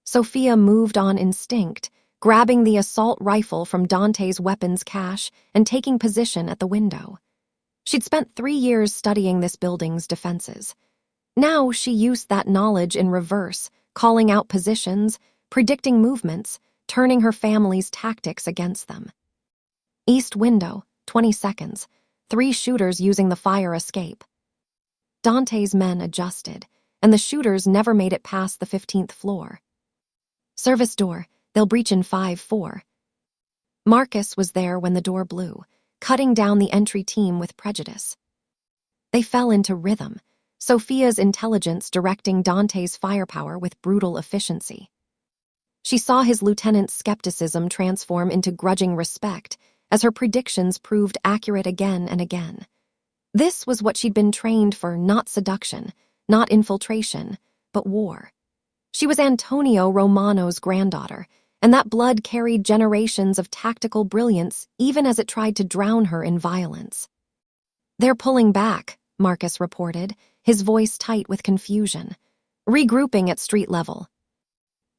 Sofia moved on instinct, grabbing the assault rifle from Dante's weapons cache and taking position at the window. She'd spent 3 years studying this building's defenses. Now she used that knowledge in reverse, calling out positions, predicting movements, turning her family's tactics against them. East window, 20 seconds, 3 shooters using the fire escape. Dante's men adjusted, and the shooters never made it past the 15th floor. Service door, they'll breach in 5-4. Marcus was there when the door blew, cutting down the entry team with prejudice. They fell into rhythm, Sofia's intelligence directing Dante's firepower with brutal efficiency. She saw his lieutenant's skepticism transform into grudging respect as her predictions proved accurate again and again. This was what she'd been trained for, not seduction, not infiltration, but war. She was Antonio Romano's granddaughter, and that blood carried generations of tactical brilliance even as it tried to drown her in violence. They're pulling back, Marcus reported, his voice tight with confusion. Regrouping at street level.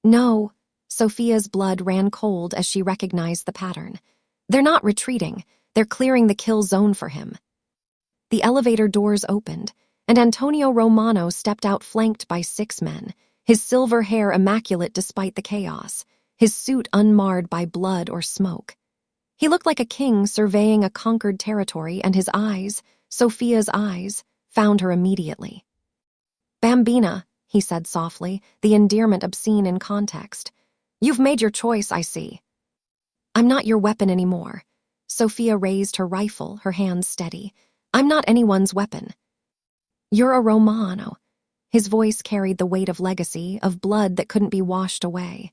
No, Sofia's blood ran cold as she recognized the pattern. They're not retreating, they're clearing the kill zone for him. The elevator doors opened, and Antonio Romano stepped out flanked by 6 men, his silver hair immaculate despite the chaos, his suit unmarred by blood or smoke. He looked like a king surveying a conquered territory, and his eyes, Sofia's eyes, found her immediately. Bambina, he said softly, the endearment obscene in context. You've made your choice, I see. I'm not your weapon anymore. Sofia raised her rifle, her hands steady. I'm not anyone's weapon. You're a Romano. His voice carried the weight of legacy, of blood that couldn't be washed away.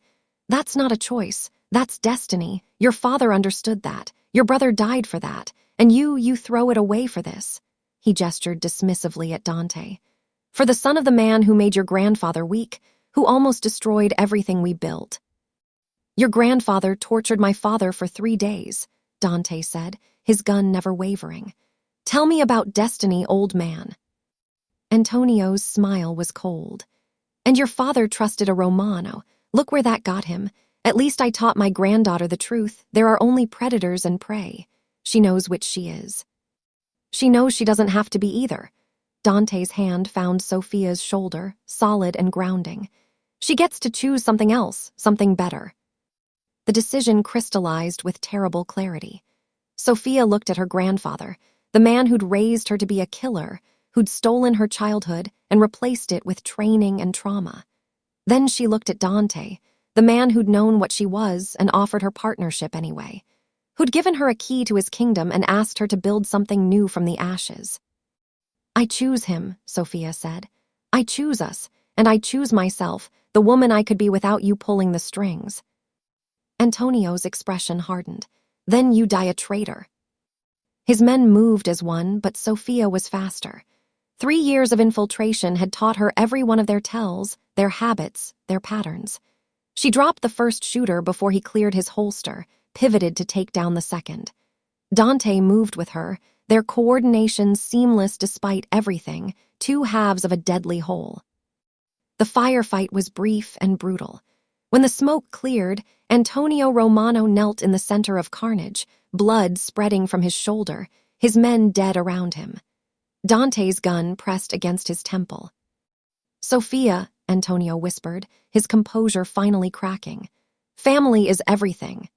That's not a choice. That's destiny. Your father understood that. Your brother died for that. And you throw it away for this. He gestured dismissively at Dante. For the son of the man who made your grandfather weak, who almost destroyed everything we built. Your grandfather tortured my father for 3 days, Dante said, his gun never wavering. Tell me about destiny, old man. Antonio's smile was cold. And your father trusted a Romano. Look where that got him. At least I taught my granddaughter the truth. There are only predators and prey. She knows which she is. She knows she doesn't have to be either. Dante's hand found Sofia's shoulder, solid and grounding. She gets to choose something else, something better. The decision crystallized with terrible clarity. Sofia looked at her grandfather, the man who'd raised her to be a killer, who'd stolen her childhood and replaced it with training and trauma. Then she looked at Dante, the man who'd known what she was and offered her partnership anyway, who'd given her a key to his kingdom and asked her to build something new from the ashes. "I choose him," Sofia said. "I choose us, and I choose myself, the woman I could be without you pulling the strings." Antonio's expression hardened. "Then you die a traitor." His men moved as one, but Sofia was faster. 3 years of infiltration had taught her every one of their tells, their habits, their patterns. She dropped the first shooter before he cleared his holster, pivoted to take down the second. Dante moved with her, their coordination seamless despite everything, 2 halves of a deadly whole. The firefight was brief and brutal. When the smoke cleared, Antonio Romano knelt in the center of carnage, blood spreading from his shoulder, his men dead around him. Dante's gun pressed against his temple. "Sofia," Antonio whispered, his composure finally cracking. "Family is everything."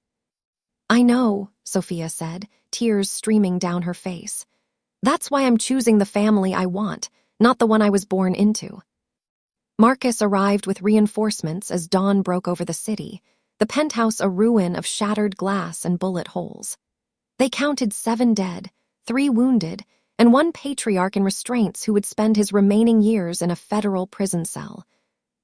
"I know," Sofia said, tears streaming down her face. "That's why I'm choosing the family I want, not the one I was born into." Marcus arrived with reinforcements as dawn broke over the city, the penthouse a ruin of shattered glass and bullet holes. They counted 7 dead, 3 wounded, and 1 patriarch in restraints who would spend his remaining years in a federal prison cell.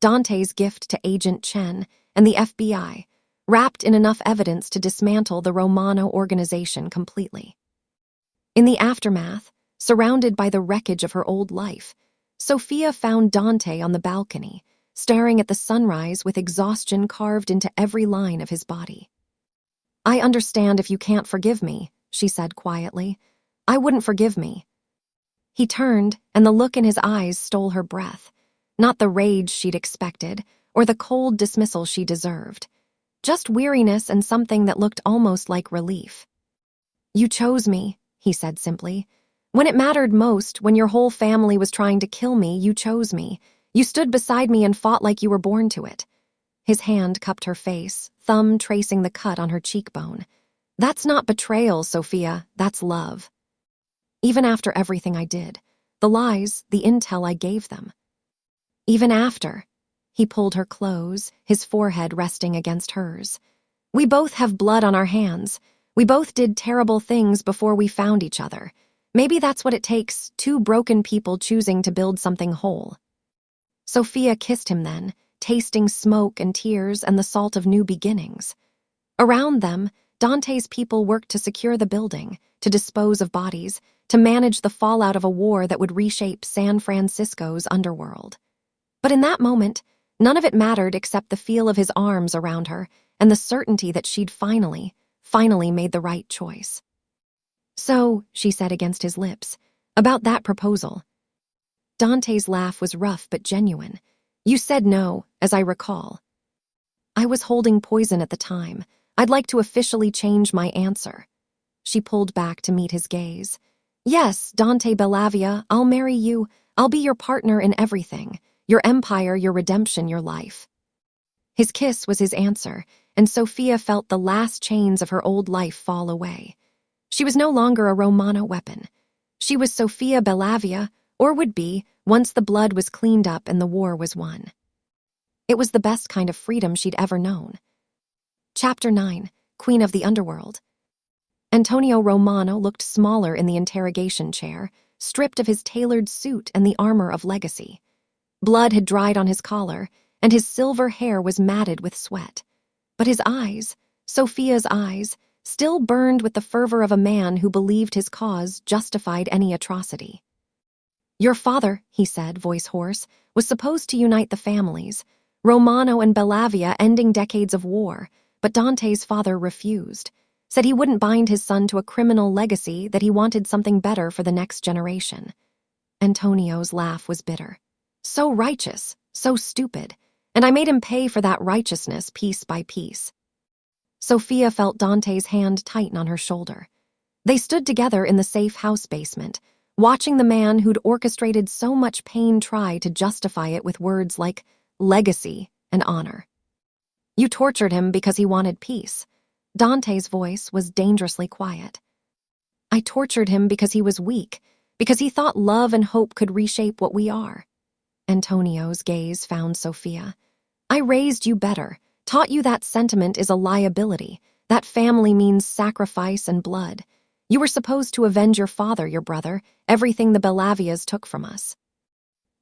Dante's gift to Agent Chen and the FBI, wrapped in enough evidence to dismantle the Romano organization completely. In the aftermath, surrounded by the wreckage of her old life, Sofia found Dante on the balcony, staring at the sunrise with exhaustion carved into every line of his body. "I understand if you can't forgive me," she said quietly. "I wouldn't forgive me." He turned, and the look in his eyes stole her breath. Not the rage she'd expected, or the cold dismissal she deserved. Just weariness and something that looked almost like relief. "You chose me," he said simply. "When it mattered most, when your whole family was trying to kill me, you chose me. You stood beside me and fought like you were born to it." His hand cupped her face, thumb tracing the cut on her cheekbone. "That's not betrayal, Sofia, that's love. Even after everything I did, the lies, the intel I gave them. Even after." He pulled her close, his forehead resting against hers. "We both have blood on our hands. We both did terrible things before we found each other. Maybe that's what it takes, 2 broken people choosing to build something whole." Sofia kissed him then, tasting smoke and tears and the salt of new beginnings. Around them, Dante's people worked to secure the building, to dispose of bodies, to manage the fallout of a war that would reshape San Francisco's underworld. But in that moment, none of it mattered except the feel of his arms around her and the certainty that she'd finally made the right choice. "So," she said against his lips, "about that proposal." Dante's laugh was rough but genuine. "You said no, as I recall." "I was holding poison at the time. I'd like to officially change my answer." She pulled back to meet his gaze. "Yes, Dante Bellavia, I'll marry you. I'll be your partner in everything. Your empire, your redemption, your life." His kiss was his answer, and Sofia felt the last chains of her old life fall away. She was no longer a Romano weapon. She was Sofia Bellavia, or would be, once the blood was cleaned up and the war was won. It was the best kind of freedom she'd ever known. Chapter 9, Queen of the Underworld. Antonio Romano looked smaller in the interrogation chair, stripped of his tailored suit and the armor of legacy. Blood had dried on his collar, and his silver hair was matted with sweat. But his eyes, Sofia's eyes, still burned with the fervor of a man who believed his cause justified any atrocity. "Your father," he said, voice hoarse, "was supposed to unite the families, Romano and Bellavia ending decades of war, but Dante's father refused, said he wouldn't bind his son to a criminal legacy, that he wanted something better for the next generation." Antonio's laugh was bitter. "So righteous, so stupid, and I made him pay for that righteousness piece by piece." Sofia felt Dante's hand tighten on her shoulder. They stood together in the safe house basement, watching the man who'd orchestrated so much pain try to justify it with words like legacy and honor. "You tortured him because he wanted peace." Dante's voice was dangerously quiet. I tortured him because he was weak, because he thought love and hope could reshape what we are. Antonio's gaze found Sofia. I raised you better, taught you that sentiment is a liability, that family means sacrifice and blood. You were supposed to avenge your father, your brother, everything the Bellavias took from us.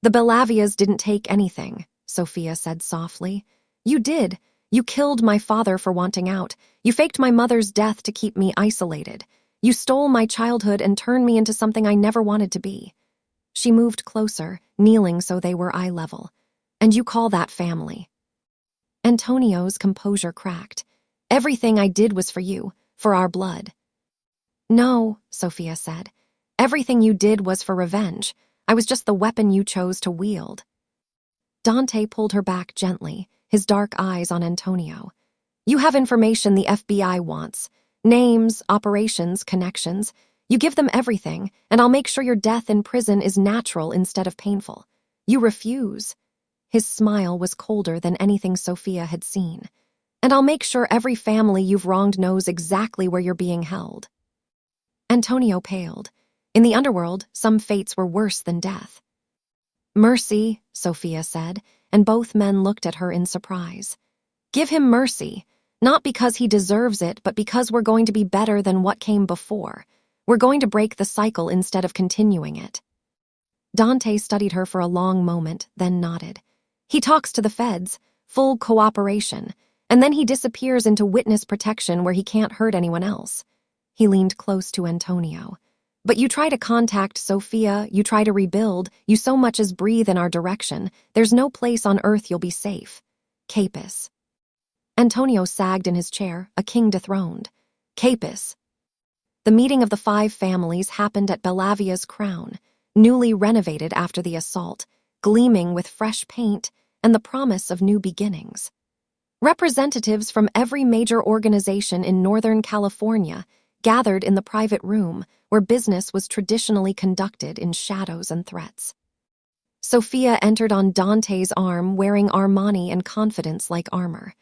The Bellavias didn't take anything, Sofia said softly. You did. You killed my father for wanting out. You faked my mother's death to keep me isolated. You stole my childhood and turned me into something I never wanted to be. She moved closer, kneeling so they were eye level. And you call that family? Antonio's composure cracked. Everything I did was for you, for our blood. No, Sofia said. Everything you did was for revenge. I was just the weapon you chose to wield. Dante pulled her back gently, his dark eyes on Antonio. You have information the FBI wants. Names, operations, connections. You give them everything, and I'll make sure your death in prison is natural instead of painful. You refuse. His smile was colder than anything Sofia had seen. And I'll make sure every family you've wronged knows exactly where you're being held. Antonio paled. In the underworld, some fates were worse than death. Mercy, Sofia said, and both men looked at her in surprise. Give him mercy, not because he deserves it, but because we're going to be better than what came before. We're going to break the cycle instead of continuing it. Dante studied her for a long moment, then nodded. He talks to the feds, full cooperation, and then he disappears into witness protection where he can't hurt anyone else. He leaned close to Antonio. But you try to contact Sofia, you try to rebuild, you so much as breathe in our direction, there's no place on earth you'll be safe. Capus. Antonio sagged in his chair, a king dethroned. Capus. The meeting of the 5 families happened at Bellavia's crown, newly renovated after the assault, gleaming with fresh paint and the promise of new beginnings. Representatives from every major organization in Northern California gathered in the private room where business was traditionally conducted in shadows and threats. Sofia entered on Dante's arm wearing Armani and confidence like armor.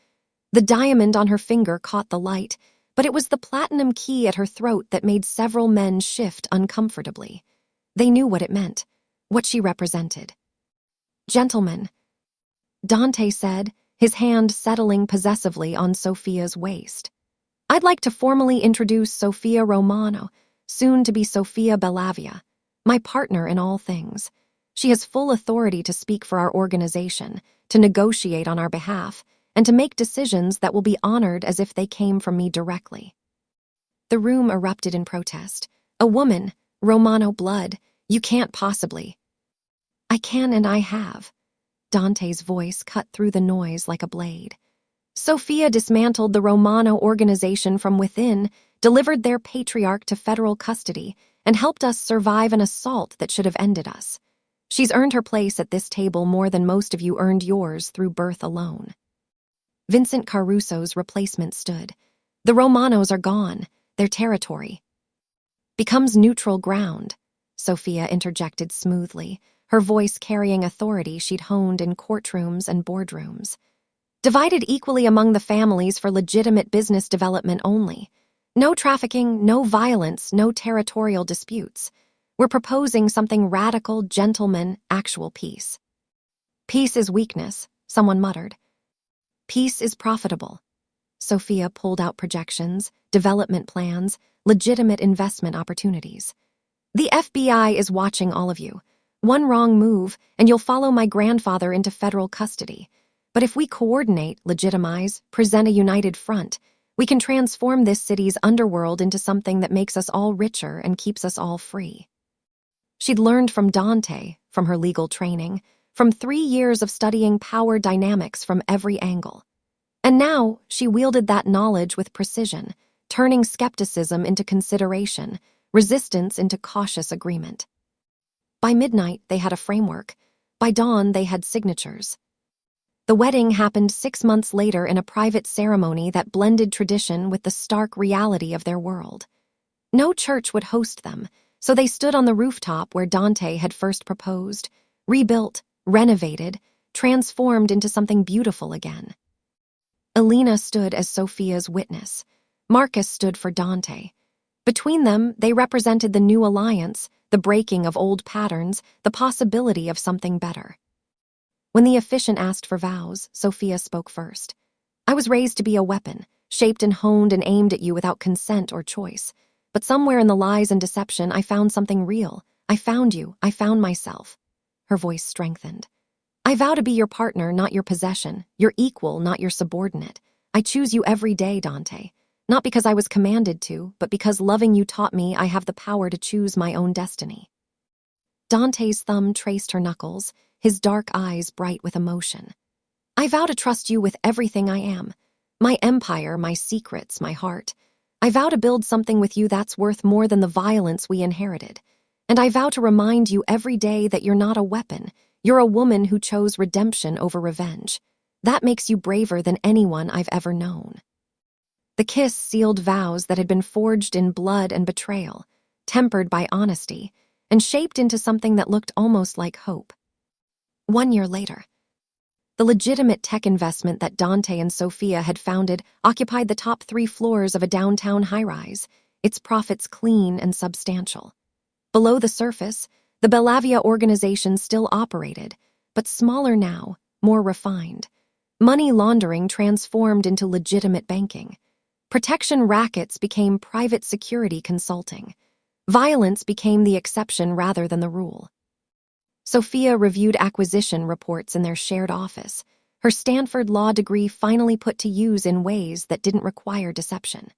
The diamond on her finger caught the light, but it was the platinum key at her throat that made several men shift uncomfortably. They knew what it meant, what she represented. Gentlemen, Dante said, his hand settling possessively on Sofia's waist. I'd like to formally introduce Sofia Romano, soon to be Sofia Bellavia, my partner in all things. She has full authority to speak for our organization, to negotiate on our behalf, and to make decisions that will be honored as if they came from me directly. The room erupted in protest. A woman, Romano blood, you can't possibly. I can and I have. Dante's voice cut through the noise like a blade. Sofia dismantled the Romano organization from within, delivered their patriarch to federal custody, and helped us survive an assault that should have ended us. She's earned her place at this table more than most of you earned yours through birth alone. Vincent Caruso's replacement stood. The Romanos are gone. Their territory becomes neutral ground, Sofia interjected smoothly, her voice carrying authority she'd honed in courtrooms and boardrooms. Divided equally among the families for legitimate business development only. No trafficking, no violence, no territorial disputes. We're proposing something radical, gentleman, actual peace. Peace is weakness, someone muttered. Peace is profitable. Sofia pulled out projections, development plans, legitimate investment opportunities. The FBI is watching all of you. One wrong move, and you'll follow my grandfather into federal custody. But if we coordinate, legitimize, present a united front, we can transform this city's underworld into something that makes us all richer and keeps us all free. She'd learned from Dante, from her legal training, from 3 years of studying power dynamics from every angle. And now she wielded that knowledge with precision, turning skepticism into consideration, resistance into cautious agreement. By midnight, they had a framework. By dawn, they had signatures. The wedding happened 6 months later in a private ceremony that blended tradition with the stark reality of their world. No church would host them, so they stood on the rooftop where Dante had first proposed, rebuilt, renovated, transformed into something beautiful again. Elena stood as Sofia's witness. Marcus stood for Dante. Between them, they represented the new alliance, the breaking of old patterns, the possibility of something better. When the officiant asked for vows, Sofia spoke first. I was raised to be a weapon, shaped and honed and aimed at you without consent or choice. But somewhere in the lies and deception, I found something real. I found you. I found myself. Her voice strengthened. I vow to be your partner, not your possession, your equal, not your subordinate. I choose you every day, Dante. Not because I was commanded to, but because loving you taught me I have the power to choose my own destiny. Dante's thumb traced her knuckles, his dark eyes bright with emotion. I vow to trust you with everything I am. My empire, my secrets, my heart. I vow to build something with you that's worth more than the violence we inherited. And I vow to remind you every day that you're not a weapon. You're a woman who chose redemption over revenge. That makes you braver than anyone I've ever known. The kiss sealed vows that had been forged in blood and betrayal, tempered by honesty, and shaped into something that looked almost like hope. 1 year later, the legitimate tech investment that Dante and Sofia had founded occupied the top 3 floors of a downtown high-rise, its profits clean and substantial. Below the surface, the Bellavia organization still operated, but smaller now, more refined. Money laundering transformed into legitimate banking. Protection rackets became private security consulting. Violence became the exception rather than the rule. Sofia reviewed acquisition reports in their shared office, her Stanford law degree finally put to use in ways that didn't require deception.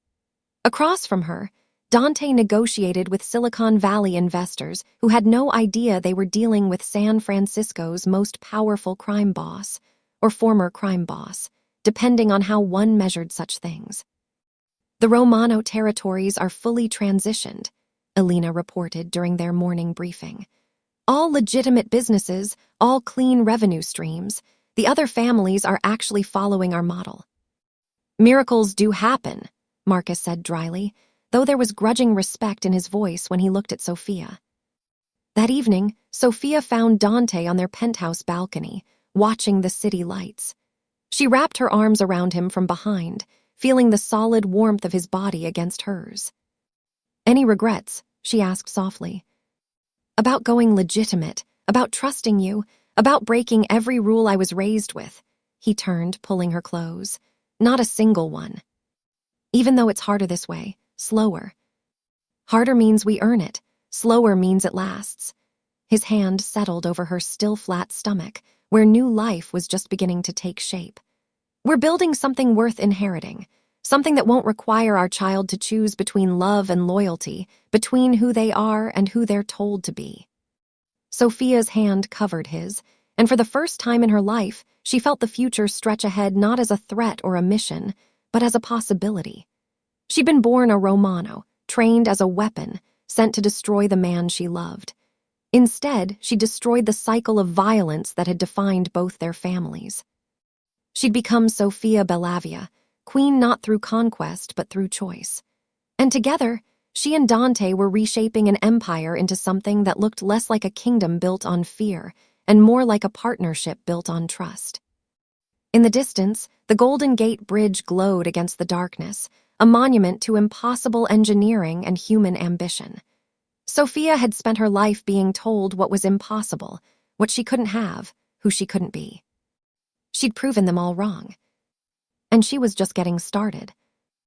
Across from her, Dante negotiated with Silicon Valley investors who had no idea they were dealing with San Francisco's most powerful crime boss, or former crime boss, depending on how one measured such things. The Romano territories are fully transitioned, Alina reported during their morning briefing. All legitimate businesses, all clean revenue streams. The other families are actually following our model. Miracles do happen, Marcus said dryly, though there was grudging respect in his voice when he looked at Sofia. That evening, Sofia found Dante on their penthouse balcony, watching the city lights. She wrapped her arms around him from behind, feeling the solid warmth of his body against hers. Any regrets? She asked softly. About going legitimate, about trusting you, about breaking every rule I was raised with. He turned, pulling her close. Not a single one. Even though it's harder this way, slower. Harder means we earn it. Slower means it lasts. His hand settled over her still flat stomach, where new life was just beginning to take shape. We're building something worth inheriting, something that won't require our child to choose between love and loyalty, between who they are and who they're told to be. Sofia's hand covered his, and for the first time in her life, she felt the future stretch ahead not as a threat or a mission, but as a possibility. She'd been born a Romano, trained as a weapon, sent to destroy the man she loved. Instead, she destroyed the cycle of violence that had defined both their families. She'd become Sofia Bellavia, queen not through conquest but through choice. And together, she and Dante were reshaping an empire into something that looked less like a kingdom built on fear and more like a partnership built on trust. In the distance, the Golden Gate Bridge glowed against the darkness, a monument to impossible engineering and human ambition. Sofia had spent her life being told what was impossible, what she couldn't have, who she couldn't be. She'd proven them all wrong. And she was just getting started.